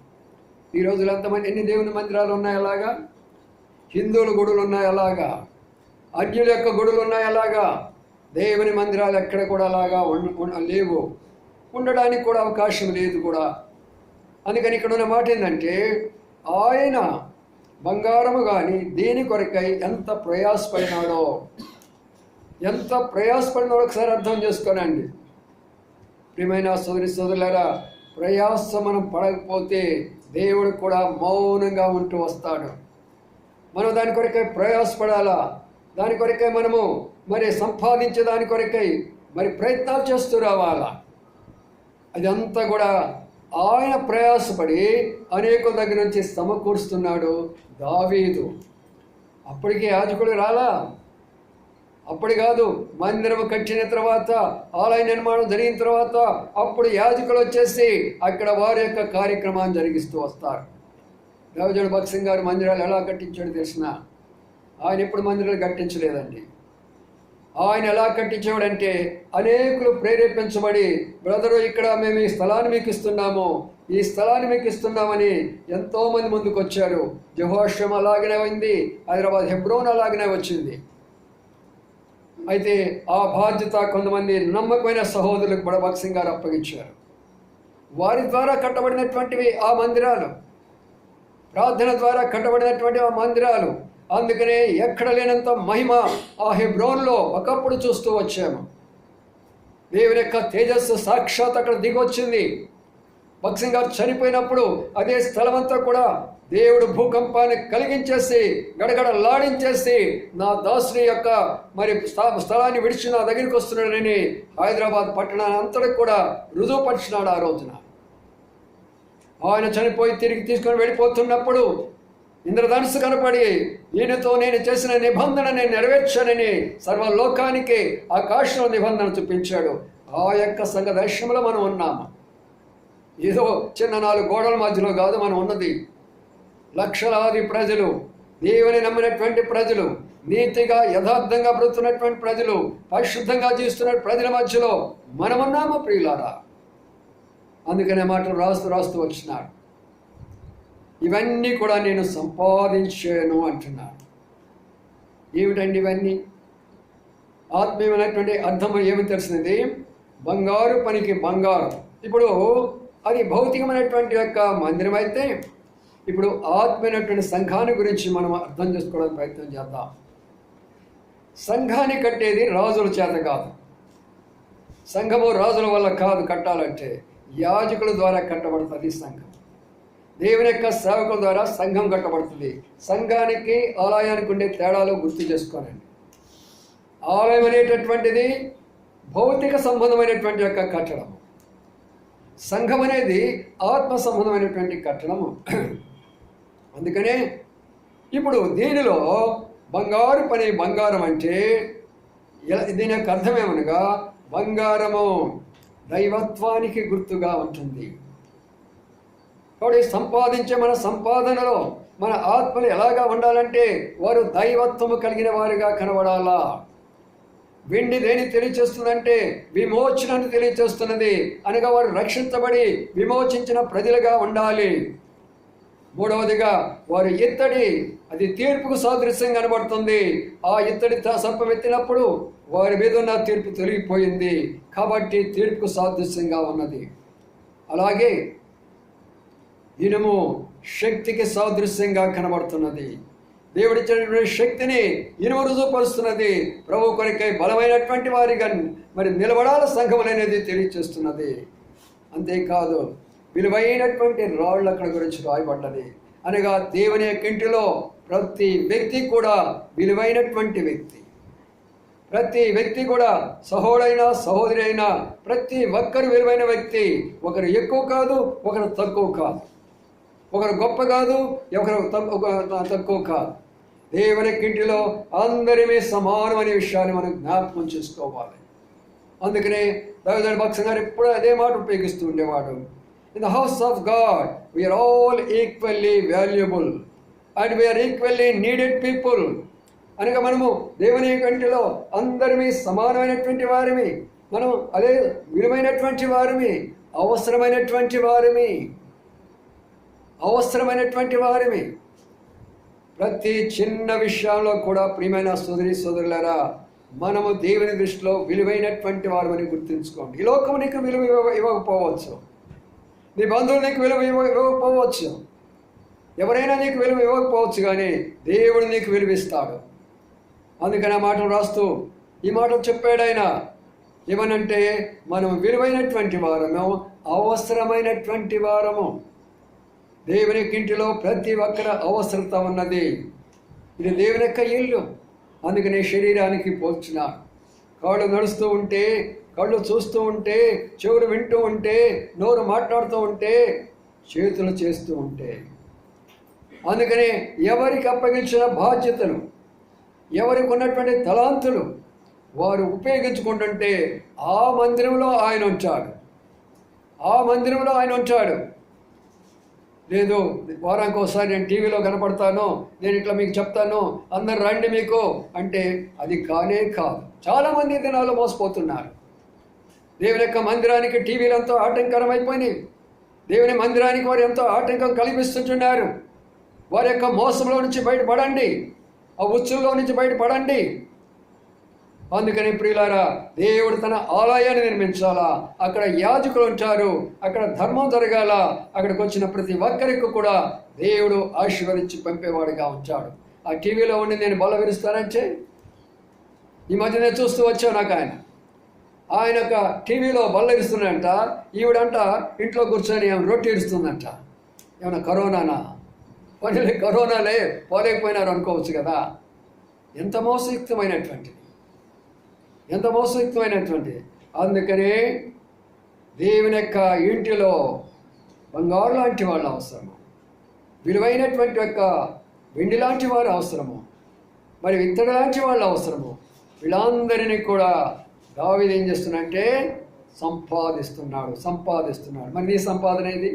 ఈ రోజులు ఎంతమంది ఎన్ని దేవుని మందిరాలు ఉన్నాయి అలాగా? హిందువుల గుడులు ఉన్నాయి అలాగా, అన్యుల యొక్క గుడులు ఉన్నాయి అలాగా. దేవుని మందిరాలు ఎక్కడ కూడా అలాగా లేవు, ఉండడానికి కూడా అవకాశం లేదు కూడా. అందుకని ఇక్కడ ఉన్న మాట ఏంటంటే, ఆయన బంగారము కానీ దేని కొరకై ఎంత ప్రయాసపడినాడో ఒకసారి అర్థం చేసుకోనండి. ప్రియమైన సోదరులారా, ప్రయాస మనం పడకపోతే దేవుడు కూడా మౌనంగా ఉంటూ వస్తాడు. మనం దాని కొరకై ప్రయాసపడాలా, దాని కొరకై మనము మరి సంపాదించే దాని కొరకై మరి ప్రయత్నాలు చేస్తూ రావాలా. అదంతా కూడా ఆయన ప్రయాసపడి అనేకుల దగ్గర నుంచి సమకూరుస్తున్నాడు దావీదు. అప్పటికే యాజకుడు రాలా, అప్పుడు కాదు, మందిరం కట్టిన తర్వాత, ఆలయ నిర్మాణం జరిగిన తర్వాత అప్పుడు యాజకులు వచ్చేసి అక్కడ వారి యొక్క కార్యక్రమాన్ని జరిగిస్తూ వస్తారు. దేవజోడు భగత్ సింగ్ గారు మందిరాలు ఎలా కట్టించాడు తెలిసిన? ఆయన ఎప్పుడు మందిరాలు కట్టించలేదండి. ఆయన ఎలా కట్టించేవాడంటే, అనేకులు ప్రేరేపించబడి, బ్రదరు ఇక్కడ మేము ఈ స్థలాన్ని మీకు ఇస్తున్నాము, ఈ స్థలాన్ని మీకు ఇస్తున్నామని ఎంతోమంది ముందుకు వచ్చారు. యెహోషువ అలాగనే అయింది, హైదరాబాద్ హెబ్రోన్ అలాగనే వచ్చింది. అయితే ఆ బాధ్యత కొంతమంది నమ్మకమైన సహోదరులకు కూడా భగత్ సింగ్ గారు అప్పగించారు. వారి ద్వారా కట్టబడినటువంటివి ఆ మందిరాలు, ప్రార్థన ద్వారా కట్టబడినటువంటి ఆ మందిరాలు. అందుకనే ఎక్కడ లేనంత మహిమ ఆ హెబ్రోన్లో ఒకప్పుడు చూస్తూ వచ్చాము. దేవుని యొక్క తేజస్సు సాక్షాత్ అక్కడ దిగొచ్చింది. భక్సింగ్ గారు చనిపోయినప్పుడు అదే స్థలమంతా కూడా దేవుడు భూకంపాన్ని కలిగించేసి గడగడలాడించేసి నా దాసుని యొక్క మరి స్థలాన్ని విడిచి నా దగ్గరికి వస్తున్నాడని హైదరాబాద్ పట్టణాన్ని అంతటికి కూడా రుజువుపరిచినాడు. ఆ రోజున ఆయన చనిపోయి తిరిగి తీసుకొని వెళ్ళిపోతున్నప్పుడు ఇంద్రధనుస్సు కనపడి ఈయనతో నేను చేసిన నిబంధన నేను నెరవేర్చానని సర్వలోకానికి ఆకాశంలో నిబంధన చూపించాడు. ఆ యొక్క సంఘ దర్శనంలో మనం ఉన్నాము. ఏదో చిన్న 4 గోడల మధ్యలో కాదు మనం ఉన్నది. లక్షలాది ప్రజలు, దేవుని నమ్మినటువంటి ప్రజలు, నీతిగా యథార్థంగా బ్రతుకున్నటువంటి ప్రజలు, పరిశుద్ధంగా జీవిస్తున్న ప్రజల మధ్యలో మనమున్నాము ప్రియులారా. అందుకనే మాటలు రాస్తూ వచ్చినాడు. ఇవన్నీ కూడా నేను సంపాదించాను అంటున్నాడు. ఏమిటండి ఇవన్నీ? ఆత్మీయమైనటువంటి అర్థం ఏమి తెలిసినది? బంగారు పనికి బంగారం. ఇప్పుడు అది భౌతికమైనటువంటి యొక్క మందిరం అయితే, ఇప్పుడు ఆత్మీయమైనటువంటి సంఘాన్ని గురించి మనం అర్థం చేసుకోవడానికి ప్రయత్నం చేద్దాం. సంఘాన్ని కట్టేది రాజుల చేత కాదు. సంఘము రాజుల వల్ల కాదు కట్టాలంటే, యాజకుల ద్వారా కట్టబడుతుంది సంఘం. దేవుని యొక్క సేవకుల ద్వారా సంఘం కట్టబడుతుంది. సంఘానికి ఆలయానికి ఉండే తేడాలు గుర్తు చేసుకోనండి. ఆలయం అనేటటువంటిది భౌతిక సంబంధమైనటువంటి యొక్క కట్టడం. సంఘం అనేది ఆత్మ సంబంధమైనటువంటి కట్టడము. అందుకనే ఇప్పుడు దీనిలో బంగారు పని బంగారం అంటే దీని యొక్క అర్థమేమనగా, బంగారము దైవత్వానికి గుర్తుగా ఉంటుంది. కాబట్టి సంపాదించే మన సంపాదనలో మన ఆత్మలు ఎలాగా ఉండాలంటే వారు దైవత్వము కలిగిన వారిగా కనబడాలా. వెండి దేని తెలియచేస్తుందంటే విమోచనను తెలియచేస్తున్నది. అనగా వారు రక్షించబడి విమోచించిన ప్రజలుగా ఉండాలి. మూడవదిగా వారు ఇత్తడి, అది తీర్పుకు సాదృశ్యం కనబడుతుంది. ఆ ఇత్తడి సర్పం ఎత్తినప్పుడు వారి మీద ఉన్న తీర్పు తొలగిపోయింది కాబట్టి తీర్పుకు సాదృశ్యంగా ఉన్నది. అలాగే ఇనుము శక్తికి సాదృశ్యంగా కనబడుతున్నది. దేవుడిచ్చినటువంటి శక్తిని ఇనుము రుజువుపరుస్తున్నది. ప్రభు కొరకై బలమైనటువంటి వారిగా మరి నిలబడాల సంఘం అనేది తెలియచేస్తున్నది. అంతేకాదు విలువైనటువంటి రాళ్ళు అక్కడ గురించి రాయబడ్డది. అనగా దేవుని యొక్క ఇంటిలో ప్రతి వ్యక్తి కూడా విలువైనటువంటి వ్యక్తి. ప్రతి వ్యక్తి కూడా సహోదరైనా సహోదరి అయినా ప్రతి ఒక్కరు విలువైన వ్యక్తి. ఒకరు ఎక్కువ కాదు, ఒకరు తక్కువ కాదు, ఒకరు గొప్ప కాదు, ఒకరు తక్కువ కాదు. దేవుని ఇంటిలో అందరిమీ సమానం అనే విషయాన్ని మనం జ్ఞాపకం చేసుకోవాలి. అందుకనే దావీదు భక్సింగ్ గారు ఎప్పుడు అదే మాట ఉపయోగిస్తూ ఉండేవాడు. In the house of God, we are all equally valuable and we are equally needed people. అనగా మనము దేవుని కంటిలో అందరిమీ సమానమైనటువంటి వారిమి, మనం అదే విలువైనటువంటి వారిమి, అవసరమైనటువంటి వారిమి. ప్రతి చిన్న విషయంలో కూడా ప్రియమైన సోదరులారా, మనము దేవుని దృష్టిలో విలువైనటువంటి వారమని గుర్తుంచుకోండి. ఈ లోకం నీకు విలువ ఇవ్వకపోవచ్చు, నీ బంధువులు నీకు విలువ ఇవ్వకపోవచ్చు, ఎవరైనా నీకు విలువ ఇవ్వకపోవచ్చు, కానీ దేవుడు నీకు విలువిస్తాడు. అందుకని ఆ మాటలు రాస్తూ ఈ మాటలు చెప్పాడైనా ఏమనంటే, మనం విలువైనటువంటి వారము, అవసరమైనటువంటి వారము. దేవుని ఇంటిలో ప్రతి ఒక్కరి అవసరత ఉన్నది. ఇది దేవుని యొక్క ఇల్లు. అందుకనే శరీరానికి పోల్చిన కాళ్ళు నడుస్తూ ఉంటే, కళ్ళు చూస్తూ ఉంటే, చెవులు వింటూ ఉంటే, నోరు మాట్లాడుతూ ఉంటే, చేతులు చేస్తూ ఉంటే, అందుకనే ఎవరికి అప్పగించిన బాధ్యతలు, ఎవరికి ఉన్నటువంటి తలాంతులు వారు ఉపయోగించుకుంటుంటే ఆ మందిరంలో ఆయన ఉంచాడు. లేదు వారానికి ఒకసారి నేను టీవీలో కనపడతాను, నేను ఇట్లా మీకు చెప్తాను, అందరు రండి మీకు అంటే అది కానే కాదు. చాలామంది దినాల్లో మోసపోతున్నారు. దేవుని యొక్క మందిరానికి టీవీలు ఎంతో ఆటంకరమైపోయినాయి. దేవుని మందిరానికి వారు ఎంతో ఆటంకం కల్పిస్తుంటున్నారు. వారి యొక్క మోసంలో నుంచి బయటపడండి, ఆ ఉచ్చుల్లో నుంచి బయటపడండి. అందుకని ప్రియులారా, దేవుడు తన ఆలయాన్ని నిర్మించాలా, అక్కడ యాజకులు ఉంటారు, అక్కడ ధర్మం జరగాల, అక్కడికి వచ్చిన ప్రతి ఒక్కరికి కూడా దేవుడు ఆశీర్వదించి పంపేవాడిగా ఉంటాడు. ఆ టీవీలో ఉండి నేను బల్ల విరుస్తానంటే ఈ మధ్య నేను చూస్తూ వచ్చాను. నాకు ఆయన ఒక టీవీలో బల్ల ఇరుస్తున్నాడంట, ఈవిడంట ఇంట్లో కూర్చొని ఏమైనా రొట్టె ఇరుస్తుందంట. ఏమైనా కరోనానా? పని కరోనాలే పోలేకపోయినారు అనుకోవచ్చు కదా. ఎంత మోసయుక్తమైనటువంటిది, ఎంత మోసయుక్తమైనటువంటిది. అందుకనే దేవుని యొక్క ఇంటిలో బంగారు లాంటి వాళ్ళు అవసరము, విలువైనటువంటి యొక్క వెండి లాంటి వారు అవసరము, మరి ఇత్తడి లాంటి వాళ్ళు అవసరము. వీళ్ళందరినీ కూడా దావీదు ఏం చేస్తున్నాడంటే సంపాదిస్తున్నాడు. మరి నీ సంపాదన ఇది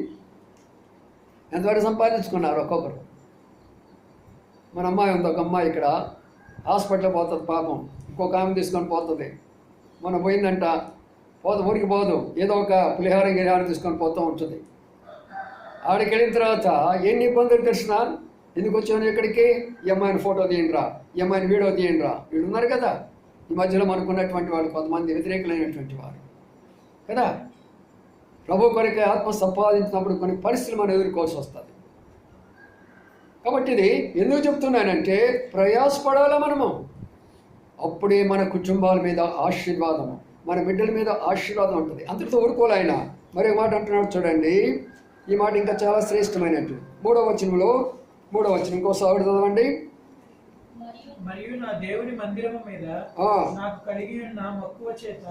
ఎంతవరకు సంపాదించుకున్నారు ఒక్కొక్కరు? మన అమ్మాయి ఉంది, ఒక అమ్మాయి ఇక్కడ హాస్పిటల్ పోతుంది పాపం, ఇంకొక ఆమె తీసుకొని పోతుంది. మన పోయిందంట, ఊరికి పోదు, ఏదో ఒక గిరిహారం తీసుకొని పోతూ ఉంటుంది. ఆడికి వెళ్ళిన తర్వాత ఎన్ని ఇబ్బందులు తెలిసినా, ఎందుకు వచ్చాను ఇక్కడికి, ఈ అమ్మాయిని ఫోటో తీయండిరా, ఈ అమ్మాయిని వీడియో తీయండిరా. వీళ్ళు ఉన్నారు కదా ఈ మధ్యలో మనకున్నటువంటి వాళ్ళు కొంతమంది వ్యతిరేకులైనటువంటి వారు కదా. ప్రభు కొరకే ఆత్మ సంపాదించినప్పుడు కొన్ని పరిస్థితులు మనం ఎదుర్కోవాల్సి వస్తుంది. కాబట్టి ఇది ఎందుకు చెప్తున్నానంటే, ప్రయాసపడాలా మనము, అప్పుడే మన కుటుంబాల మీద ఆశీర్వాదము, మన బిడ్డల మీద ఆశీర్వాదం ఉంటుంది. అంతటితో ఊరుకోలే ఆయన. మరో మాట అంటున్నాడు చూడండి, ఈ మాట ఇంకా చాలా శ్రేష్టమైనట్టు. 3వ వచనంలో, 3వ వచనం ఇంకోసారి చదవండి. మరియు నా దేవుని మందిరము మీద నాకు కలిగి ఉన్న మక్కువ చేత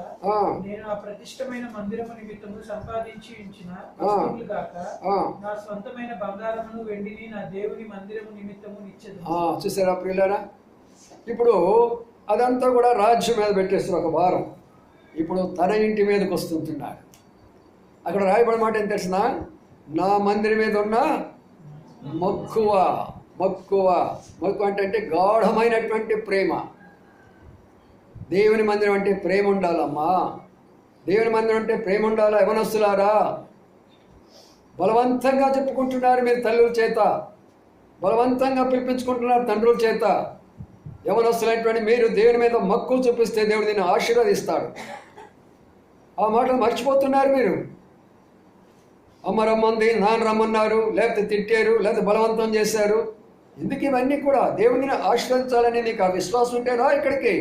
నేను ఆ ప్రతిష్టమైన మందిరము నిమిత్తము సంపాదించి ఉంచిన వస్తువులు గాక నా స్వంతమైన బంగారమును వెండిని నా దేవుని మందిరము నిమిత్తము నిచ్చెదను. చూసారా ప్రియులారా, ఇప్పుడు అదంతా కూడా రాజ్యం మీద పెట్టేస్తున్న ఒక భారం ఇప్పుడు తన ఇంటి మీదకి వస్తుంటున్నాడు. అక్కడ రాయబడిన మాట ఏం తెలిసిన, నా మందిరం మీద ఉన్న మక్కువ అంటే గాఢమైనటువంటి ప్రేమ. దేవుని మందిరం అంటే ప్రేమ ఉండాలమ్మా, దేవుని మందిరం అంటే ప్రేమ ఉండాలా. యవనస్తులారా, బలవంతంగా చెప్పుకుంటున్నారు మీరు తల్లుల చేత, బలవంతంగా పిలిపించుకుంటున్నారు తండ్రుల చేత. యవనస్తులైనటువంటి మీరు దేవుని మీద మక్కువ చూపిస్తే దేవుడు నిన్ను ఆశీర్వదిస్తాడు. ఆ మాటలు మర్చిపోతున్నారు మీరు. అమ్మ రమ్మంది, నాన్న రమ్మన్నారు, లేకపోతే తిట్టారు, లేకపోతే బలవంతం చేశారు. ఎందుకు ఇవన్నీ కూడా? దేవుడిని ఆశీర్వదించాలని నీకు ఆ విశ్వాసం ఉంటే రా ఇక్కడికి.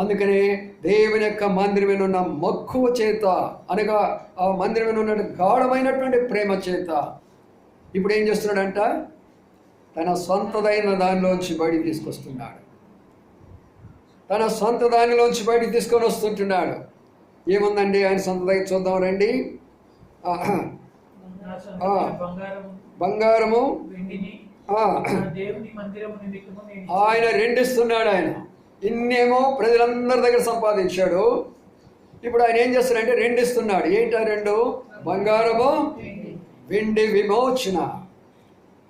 అందుకని దేవుని యొక్క మందిరం మీద ఉన్న మక్కువ చేత, అనగా ఆ మందిరం మీద ఉన్న గాఢమైనటువంటి ప్రేమ చేత ఇప్పుడు ఏం చేస్తున్నాడంట, తన సొంతదైన దానిలోంచి బయటికి తీసుకొస్తున్నాడు. తన సొంత దానిలోంచి బయటికి తీసుకొని వస్తుంటున్నాడు. ఏముందండి ఆయన సొంతదై చూద్దాం రండి. బంగారము ఆయన రెండిస్తున్నాడు. ఆయన ఇన్నేమో ప్రజలందరి దగ్గర సంపాదించాడు. ఇప్పుడు ఆయన ఏం చేస్తున్నాడంటే రెండిస్తున్నాడు. ఏంటా రెండు? బంగారము వెండి విమోచన,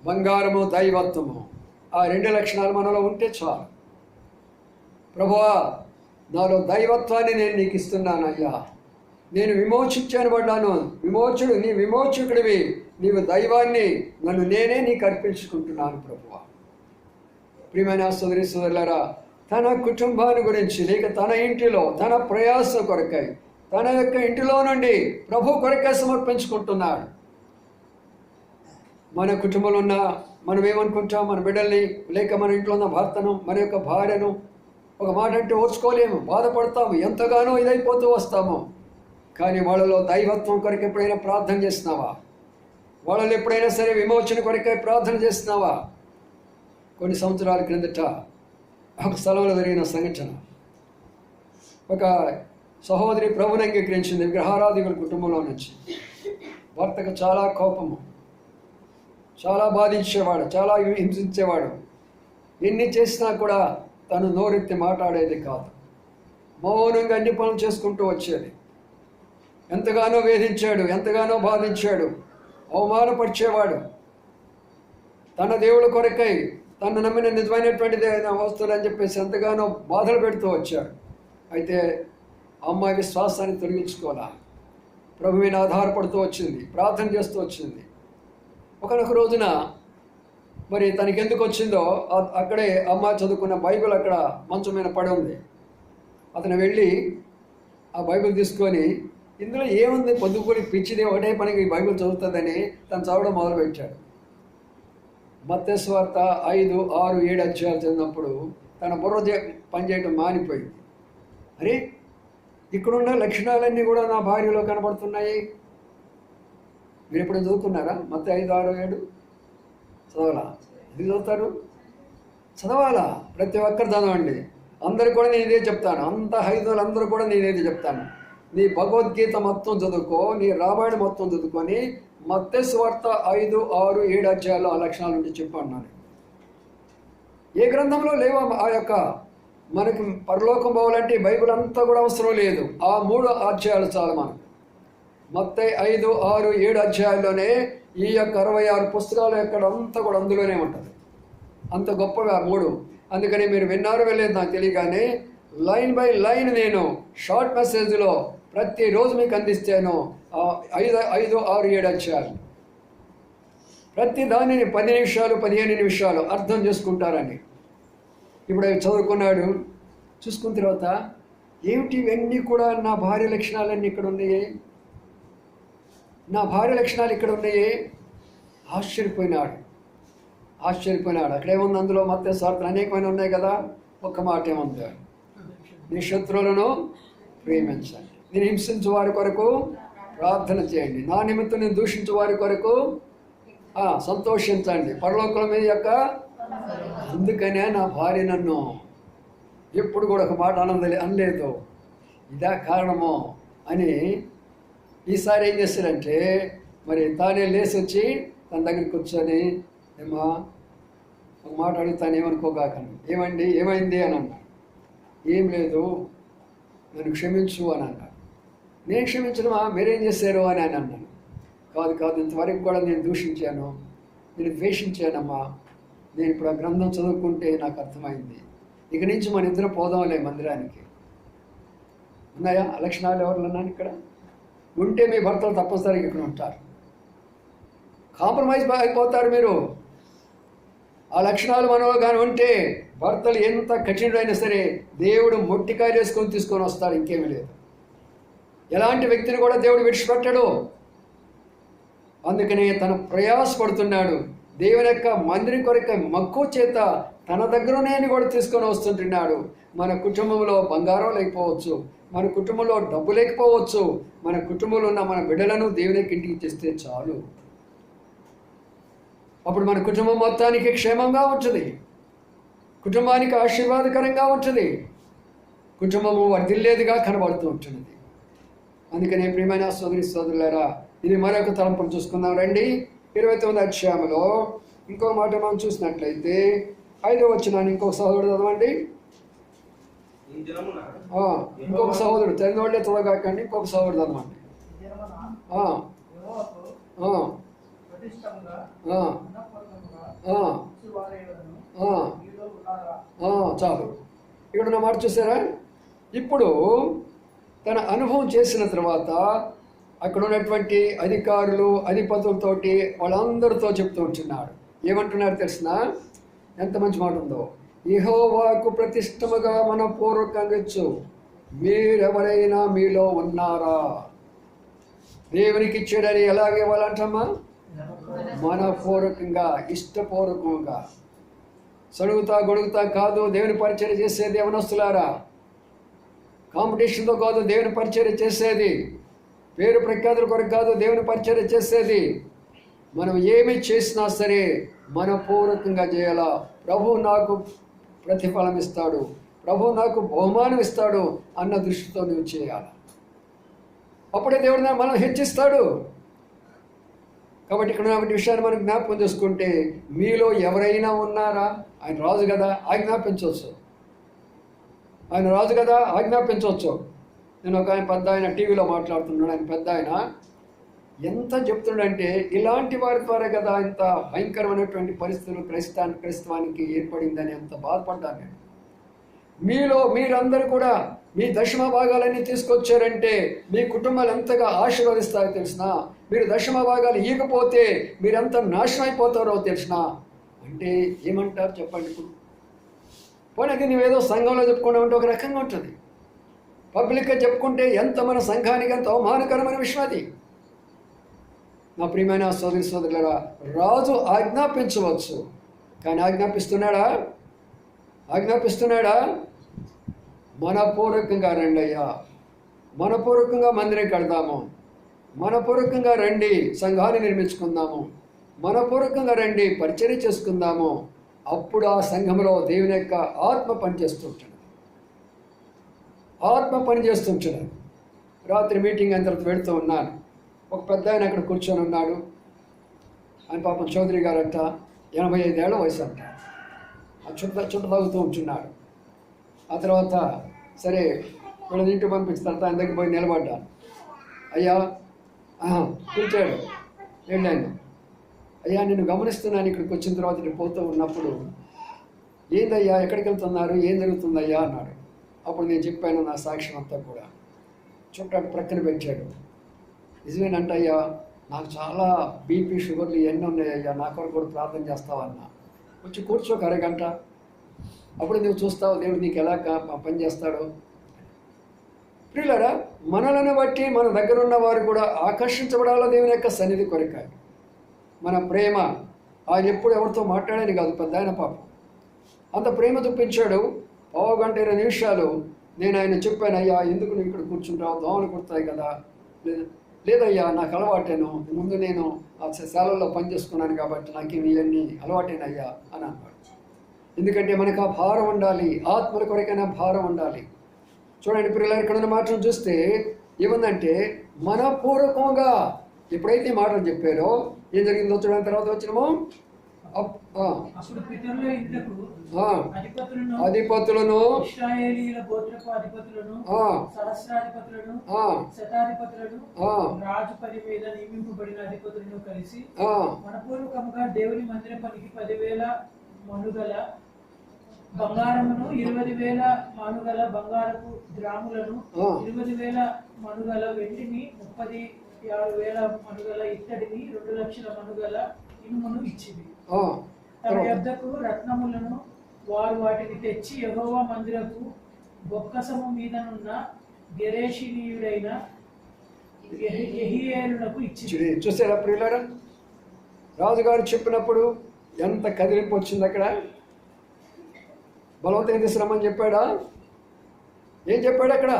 బంగారము దైవత్వము. ఆ 2 లక్షణాలు మనలో ఉంటే చాలు. ప్రభువా, నాలో దైవత్వాన్ని నేను నీకు ఇస్తున్నాను అయ్యా, నేను విమోచించబడ్డాను. విమోచుడు, నీ విమోచకుడివి, నీవు దైవాన్ని, నన్ను నేనే నీకు అర్పించుకుంటున్నాను ప్రభువా. ప్రియమైన సోదరి సోదరులారా, తన కుటుంబాన్ని గురించి లేక తన ఇంటిలో తన ప్రయాస కొరకై తన యొక్క ఇంటిలో నుండి ప్రభు కొరకై సమర్పించుకుంటున్నాడు. మన కుటుంబంలో ఉన్న మనం ఏమనుకుంటాం, మన బిడ్డల్ని లేక మన ఇంట్లో ఉన్న భర్తను, మన యొక్క భార్యను ఒక మాట అంటే ఓర్చుకోలేము, బాధపడతాము, ఎంతగానో ఇదైపోతూ వస్తాము. కానీ వాళ్ళలో దైవత్వం కొరకు ఎప్పుడైనా ప్రార్థన చేస్తున్నావా? వాళ్ళలో ఎప్పుడైనా సరే విమోచన కొరకై ప్రార్థన చేస్తున్నావా? కొన్ని సంవత్సరాల క్రిందట ఒక స్థలంలో జరిగిన సంఘటన. ఒక సహోదరి ప్రభుని అంగీకరించింది విగ్రహారాధికుల కుటుంబంలో నుంచి. భర్తకు చాలా కోపము, చాలా బాధించేవాడు, చాలా హింసించేవాడు. ఎన్ని చేసినా కూడా తను నోరెత్తి మాట్లాడేది కాదు. మౌనంగా అన్ని పనులు చేసుకుంటూ వచ్చేది. ఎంతగానో వేధించాడు, ఎంతగానో బాధించాడు, అవమానపరిచేవాడు. తన దేవుడి కొరకై తను నమ్మిన నిజమైనటువంటిది వస్తువులు అని చెప్పేసి ఎంతగానో బాధలు పెడుతూ వచ్చాడు. అయితే అమ్మాయి విశ్వాసాన్ని తొలగించుకోవాలా, ప్రభు మీద ఆధారపడుతూ వచ్చింది, ప్రార్థన చేస్తూ వచ్చింది. ఒకనొక రోజున మరి తనకి ఎందుకు వచ్చిందో అక్కడే అమ్మ చదువుకున్న బైబిల్ అక్కడ మంచం మీద పడి ఉంది. అతను వెళ్ళి ఆ బైబిల్ తీసుకొని ఇందులో ఏముంది, పొద్దుకూరి పిచ్చిది ఒకటే పనికి బైబిల్ చదువుతుందని తను చదవడం మొదలుపెట్టాడు. మత్తయి సువార్త 5, 6, 7 అధ్యాయాలు చదివినప్పుడు తన బుర్ర పనిచేయటం మానిపోయింది. అరే, ఇక్కడున్న లక్షణాలన్నీ కూడా నా భార్యలో కనబడుతున్నాయి. మీరు ఎప్పుడు చదువుకున్నారా? మత్తయి 5, 6, 7 చదవాలా? ఇది చదువుతారు, చదవాలా? ప్రతి ఒక్కరు చదవండి. అందరు కూడా నేను ఇదే చెప్తాను, అంత హైదవులు అందరూ కూడా నేను ఇదే చెప్తాను. నీ భగవద్గీత మొత్తం చదువుకో, నీ రామాయణం మొత్తం చదువుకొని మత్తయి సువార్త 5, 6, 7 అధ్యాయాలు ఆ లక్షణాల నుంచి చెప్పన్నాను. ఏ గ్రంథంలో లేవా ఆ యొక్క మనకి పరలోకం పోవాలంటే బైబిల్ అంతా కూడా అవసరం లేదు. ఆ 3 అధ్యాయాలు చాలు మనకు. మత్తయి 5, 6, 7 అధ్యాయాల్లోనే ఈ యొక్క 66 పుస్తకాలు ఎక్కడ అంతా కూడా అందులోనే ఉంటుంది. అంత గొప్పగా 3. అందుకని మీరు విన్నారో వెళ్ళేది నాకు తెలియగానే లైన్ బై లైన్ నేను షార్ట్ మెసేజ్లో ప్రతిరోజు మీకు అందిస్తాను. 5, 6, 7 అధ్యాయాలు ప్రతి దానిని 10 నిమిషాలు 15 నిమిషాలు అర్థం చేసుకుంటారని. ఇప్పుడు అవి చదువుకున్నాడు. చూసుకున్న తర్వాత ఏమిటి ఇవన్నీ కూడా నా భార్య లక్షణాలన్నీ ఇక్కడ ఉన్నాయి, నా భార్య లక్షణాలు ఇక్కడ ఉన్నాయి. ఆశ్చర్యపోయినాడు. అక్కడేముంది అందులో మత్తయి సువార్తలు అనేకమైన ఉన్నాయి కదా. ఒక్క మాట ఏముంది, నీ శత్రువులను ప్రేమించండి, నేను హింసించు వారి కొరకు ప్రార్థన చేయండి, నా నిమిత్తం నేను దూషించు వారి కొరకు సంతోషించండి, పరలోకం మీద యొక్క. అందుకనే నా భార్య నన్ను ఎప్పుడు కూడా ఒక మాట అనలేదు, ఇదా కారణమో అని. ఈసారి ఏం చేస్తారంటే మరి తానే లేచి వచ్చి తన దగ్గరికి కూర్చొని, ఏమా ఒక మాట అడుగుతాను ఏమనుకోగాకను, ఏమండి ఏమైంది అని అన్నాడు. ఏం లేదు, నన్ను క్షమించు అని అన్నాడు. నేను క్షమించడమా, మీరేం చేశారు అని ఆయన అన్నాను. కాదు, ఇంతవరకు కూడా నేను దూషించాను, నేను ద్వేషించానమ్మా. నేను ఇప్పుడు ఆ గ్రంథం చదువుకుంటే నాకు అర్థమైంది, ఇక నుంచి మన ఇద్దరు పోదాంలే మందిరానికి. ఉన్నాయా లక్షణాలు? ఎవరు అన్నాను ఇక్కడ ఉంటే మీ భర్తలు తప్పనిసరిగా ఇక్కడ ఉంటారు. కాంప్రమైజ్ అయిపోతారు మీరు. ఆ లక్షణాలు మనలో కానీ ఉంటే భర్తలు ఎంత కఠినుడైనా సరే దేవుడు మొట్టికాయలు వేసుకొని తీసుకొని వస్తాడు, ఇంకేమీ లేదు. ఎలాంటి వ్యక్తిని కూడా దేవుడు విడిచిపెట్టడు. అందుకనే తన ప్రయాసపడుతున్నాడు. దేవుని యొక్క మందిరం కొరకు మక్కువ చేత తన దగ్గరనే కూడా తీసుకొని వస్తుంటున్నాడు. మన కుటుంబంలో బంగారం లేకపోవచ్చు, మన కుటుంబంలో డబ్బు లేకపోవచ్చు, మన కుటుంబంలో ఉన్న మన బిడ్డలను దేవునికి ఇంటికి తెస్తే చాలు. అప్పుడు మన కుటుంబం మొత్తానికి క్షేమంగా ఉంటుంది, కుటుంబానికి ఆశీర్వాదకరంగా ఉంటుంది, కుటుంబము వర్ధిల్లేదిగా కనబడుతూ ఉంటుంది. అందుకనే ప్రియమైన సోదరులారా, ఇది మరొక తలంపును చూసుకుందాం రండి. 29వ అధ్యాయంలో ఇంకో మాట మనం చూసినట్లయితే 5వ వచనాన్ని ఇంకొక సహోదరుడు చదవండి. ఇంకొక సహోదరుడు తెలియని వాళ్ళే చదవగాకండి, ఇంకొక సహోదరుడు చదవండి. చాలు. ఇక్కడ నా మాట చూసారా? ఇప్పుడు తన అనుభవం చేసిన తర్వాత అక్కడ ఉన్నటువంటి అధికారులు అధిపతులతోటి వాళ్ళందరితో చెప్తూ ఉంటున్నాడు. ఏమంటున్నారు తెలిసిన? ఎంత మంచి మాట ఉందో. యెహోవాకు ప్రతిష్టముగా మనపూర్వకంగా ఇచ్చు, మీరెవరైనా మీలో ఉన్నారా? దేవునికి ఇచ్చాడని ఎలాగే ఇవ్వాలంటమ్మా? మనపూర్వకంగా, ఇష్టపూర్వకంగా. సడుగుతా గొడుగుతా కాదు దేవుని పరిచర్య చేసేది యవనస్తులారా. కాంపిటీషన్తో కాదు దేవుని పరిచర్య చేసేది. పేరు ప్రఖ్యాతుల కొరకు కాదు దేవుని పరిచర్య చేసేది. మనం ఏమి చేసినా సరే మనపూర్వకంగా చేయాలా. ప్రభు నాకు ప్రతిఫలం ఇస్తాడు, ప్రభు నాకు బహుమానం ఇస్తాడు అన్న దృష్టితో నువ్వు చేయాలి. అప్పుడే దేవుడు మనం హెచ్చిస్తాడు. కాబట్టి ఇక్కడ ఉన్న విషయాన్ని మనం జ్ఞాపకం చేసుకుంటే, మీలో ఎవరైనా ఉన్నారా? ఆయన రాజు కదా, ఆజ్ఞాపించవచ్చు. ఆయన రాజు కదా, ఆజ్ఞాపించవచ్చు. నేను ఒక ఆయన పెద్ద ఆయన టీవీలో మాట్లాడుతున్నాడు. ఆయన పెద్ద ఆయన ఎంత చెప్తున్నాడంటే, ఇలాంటి వారి ద్వారా కదా ఇంత భయంకరమైనటువంటి పరిస్థితులు క్రైస్తవానికి ఏర్పడిందని ఎంత బాధపడ్డాను నేను. మీరందరూ కూడా మీ దశమ భాగాలన్నీ తీసుకొచ్చారంటే మీ కుటుంబాలు ఎంతగా ఆశీర్వదిస్తాయో తెలిసిన. మీరు దశమ భాగాలు ఇవ్వకపోతే మీరెంత నాశనం అయిపోతారో తెలిసిన అంటే ఏమంటారు చెప్పండి? ఇప్పుడు పోనీ అది నువ్వేదో సంఘంలో చెప్పుకుంటా ఉంటే ఒక రకంగా ఉంటుంది, పబ్లిక్గా చెప్పుకుంటే ఎంత మన సంఘానికి ఎంత అవమానకరమైన విషయం అది. నా ప్రియమైన సోదరి సోదరులరా, రాజు ఆజ్ఞాపించవచ్చు, కానీ ఆజ్ఞాపిస్తున్నాడా? మనపూర్వకంగా రండి అయ్యా, మనపూర్వకంగా మందిరం కడదాము, మనపూర్వకంగా రండి సంఘాన్ని నిర్మించుకుందాము, మనపూర్వకంగా రండి పరిచర్య చేసుకుందాము. అప్పుడు ఆ సంఘంలో దేవుని యొక్క ఆత్మ పనిచేస్తుంటాడు. రాత్రి మీటింగ్ అయిన తర్వాత వెళుతూ ఉన్నాను. ఒక పెద్ద ఆయన అక్కడ కూర్చొని ఉన్నాడు. ఆయన పాపం చౌదరి గారంట, 85 ఏళ్ల వయసు అంట. ఆ చుట్ట తాగుతూ ఉంటున్నాడు. ఆ తర్వాత సరే వీళ్ళని ఇంటికి పంపించిన తర్వాత ఆయన దగ్గర పోయి నిలబడ్డాను. అయ్యా పిలిచాడు, వెళ్ళాను. అయ్యా నేను గమనిస్తున్నాను, ఇక్కడికి వచ్చిన తర్వాత నేను పోతూ ఉన్నప్పుడు, ఏందయ్యా ఎక్కడికి వెళ్తున్నారు, ఏం జరుగుతుందయ్యా అన్నాడు. అప్పుడు నేను చెప్పాను నా సాక్ష్యం అంతా కూడా. చుట్టాడు ప్రక్కన పెట్టాడు. నిజమేనంట అయ్యా, నాకు చాలా బీపీ షుగర్లు ఇవన్నీ ఉన్నాయ్యా, నా కొరకు కూడా ప్రార్థన చేస్తావన్నా. వచ్చి కూర్చోక అరగంట, అప్పుడు నువ్వు చూస్తావు దేవుడు నీకు ఎలా పని చేస్తాడో. ప్రియులారా, మనలను బట్టి మన దగ్గర ఉన్న వారు కూడా ఆకర్షించబడాలో దేవుని యొక్క సన్నిధి కొరకాలి. మన ప్రేమ ఆయన ఎప్పుడు ఎవరితో మాట్లాడని కాదు, పెద్ద ఆయన పాపం అంత ప్రేమ చూపించాడు. 1 గంట 20 నిమిషాలు నేను ఆయన చెప్పాను, అయ్యా ఎందుకు నువ్వు ఇక్కడ కూర్చుంటావు, దోమలు కుడతాయి కదా. లేదయ్యా నాకు అలవాటేను, ముందు నేను ఆ శాలల్లో పనిచేసుకున్నాను కాబట్టి నాకు ఇవన్నీ అలవాటేనయ్యా అని అన్నాడు. ఎందుకంటే మనకు ఆ భారం ఉండాలి, ఆత్మల కొరకైనా భారం ఉండాలి. చూడండి పిల్లలు, ఇక్కడ ఉన్న మాటను చూస్తే ఏముందంటే మనపూర్వకంగా ఎప్పుడైతే మాటలు చెప్పారో ఏం జరిగిందో చూడని తర్వాత వచ్చినామో అధిపతులను రాజు పని మీద నియమింపబడిన అధిపతులను కలిసి మనపూర్వకంగా దేవుని మందిర పనికి 10,000 మనుగల బంగారమును, 20,000 మనుగల బంగారపు గ్రాములను, 20,000 మనుగల వెండిని, 36,000 మనుగల ఇత్తడిని, 2 లక్షల మనుగల ఇనుమును ఇచ్చింది. తమ యొద్దకు రత్నములను వారు వాటిని తెచ్చి యెహోవా మందిరపు బొక్కసము మీదనున్న గెరేషినీయుడైన యెహీయేలునకు ఇచ్చింది. చూసారా ప్రియులారా, రాజుగారు చెప్పినప్పుడు ఎంత కదిలింపు వచ్చింది. అక్కడ బలవంతంగా తీసుకురమ్మని చెప్పాడా? ఏం చెప్పాడు అక్కడ?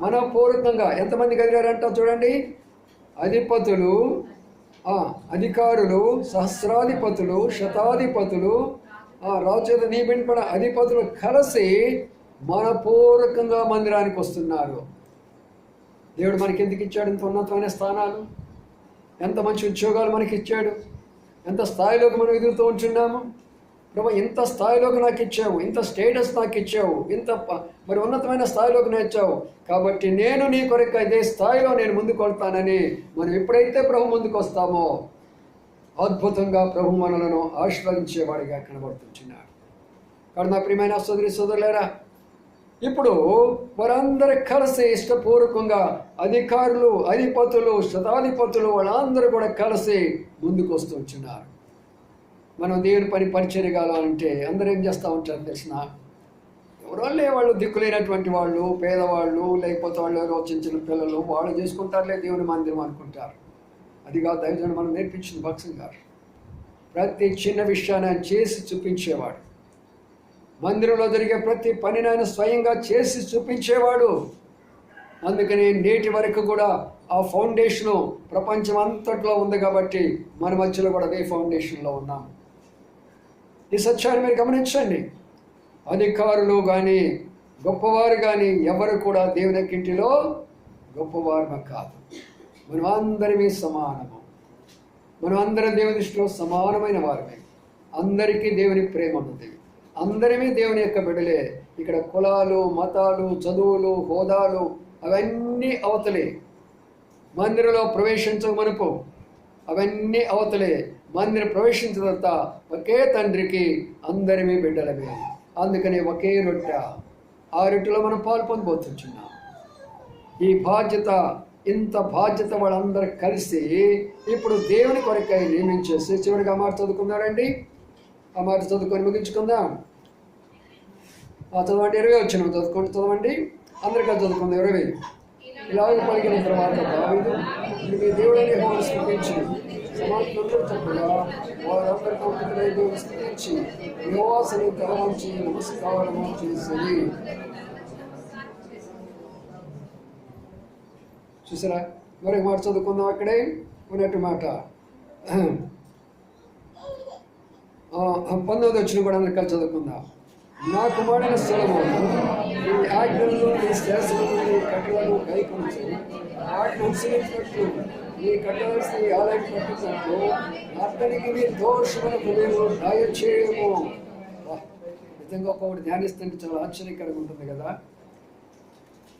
మనపూర్వకంగా ఎంతమంది కదిలారంట చూడండి. అధిపతులు, అధికారులు, సహస్రాధిపతులు, శతాధిపతులు, రాజు నియమింపబడిన అధిపతులు కలిసి మనపూర్వకంగా మందిరానికి వస్తున్నారు. దేవుడు మనకి ఎందుకు ఇచ్చాడు ఇంత ఉన్నతమైన స్థానాలు, ఎంత మంచి ఉద్యోగాలు మనకి ఇచ్చాడు, ఎంత స్థాయిలోకి మనం ఎదుగుతూ ఉంటున్నాము. ప్రభు ఇంత స్థాయిలోకి నాకు ఇచ్చావు, ఇంత స్టేటస్ నాకు ఇచ్చావు, ఇంత మరి ఉన్నతమైన స్థాయిలోకి నేను ఇచ్చావు, కాబట్టి నేను నీ కొరకు ఇదే స్థాయిలో నేను ముందుకు వెళ్తానని మనం ఎప్పుడైతే ప్రభు ముందుకు వస్తామో అద్భుతంగా ప్రభు మనలను ఆశీర్వదించేవాడిగా కనబడుతున్నాడు. కాబట్టి నా ప్రియమైన సోదరి సోదరులారా, ఇప్పుడు వారందరూ కలిసి ఇష్టపూర్వకంగా అధికారులు, అధిపతులు, శతాధిపతులు వాళ్ళందరూ కూడా కలిసి ముందుకు వస్తున్నారు. మనం దేవుని పని పరిచర్య కావాలంటే అందరూ ఏం చేస్తూ ఉంటారు తెలిసిన? ఎవరోళ్ళే వాళ్ళు దిక్కులేనటువంటి వాళ్ళు, పేదవాళ్ళు, లేకపోతే వాళ్ళు ఎవరో చిన్న పిల్లలు, వాళ్ళు చేసుకుంటారులే దేవుని మందిరం అనుకుంటారు. అది కాదు దైవజనుడు మనం నేర్పించింది. భక్సింగ్ గారు ప్రతి చిన్న విషయాన్ని ఆయన చేసి చూపించేవాడు. మందిరంలో జరిగే ప్రతి పనిని ఆయన స్వయంగా చేసి చూపించేవాడు. అందుకని నేటి వరకు కూడా ఆ ఫౌండేషను ప్రపంచం అంతట్లో ఉంది కాబట్టి మన మధ్యలో కూడా అదే ఫౌండేషన్లో ఉన్నాం. ఈ సత్యాన్ని మీరు గమనించండి. అధికారులు కానీ గొప్పవారు కానీ ఎవరు కూడా దేవుని ఇంటిలో గొప్పవారు కాదు. మనం అందరిమీ సమానము, మనం అందరం దేవుని దృష్టిలో సమానమైన వారమే. అందరికీ దేవుని ప్రేమ ఉన్నది, అందరిమీ దేవుని యొక్క బిడ్డలే. ఇక్కడ కులాలు, మతాలు, చదువులు, హోదాలు అవన్నీ అవతలే. మందిరంలో ప్రవేశించమనుకో అవన్నీ అవతలే. మందిరం ప్రవేశించిన తర్వాత ఒకే తండ్రికి అందరిమీ బిడ్డలమే. అందుకని ఒకే రొట్టె, ఆ రొట్టెలో మనం పాలు పొందబోతున్నాం. ఈ బాధ్యత, ఇంత బాధ్యత వాళ్ళందరూ కలిసి ఇప్పుడు దేవుని కొరకై నియమించేసి చివరిగా ఆ మాట చదువుకున్నారండి. ఆ మాట చదువుకొని ముగించుకుందాం. చదవండి 20 వచ్చిన చదవండి అందరికీ చదువుకుందాం. 20 ఇలాగ పలికిన తర్వాత దావీదు మీ దేవుడని యెహోవాను స్తుతించి సమాజంలో చెప్పగా వారందరితో దేవుని స్తుతించి యెహోవా సన్నిధిని తలవంచి నమస్కారము చేసి. చూసారా? మరొక మాట చదువుకుందాం. అక్కడే ఉన్నట్టు మాట 19 వచ్చిన కూడా అందరికీ చదువుకుందాం. నా కుమారుడైన సొలొమోను నీ ఆజ్ఞలను నీ శాసనములను నీ కట్టడలను కైకొనచి వాటిని అనుసరించినట్లు నీ కట్టవలసిన ఆలయం కట్టుకున్నట్లు అతనికి నీ దోషములకు నేను దయచేయము. నిజంగా ఒకటి ధ్యానిస్తుంటే చాలా ఆశ్చర్యకరంగా ఉంటుంది కదా.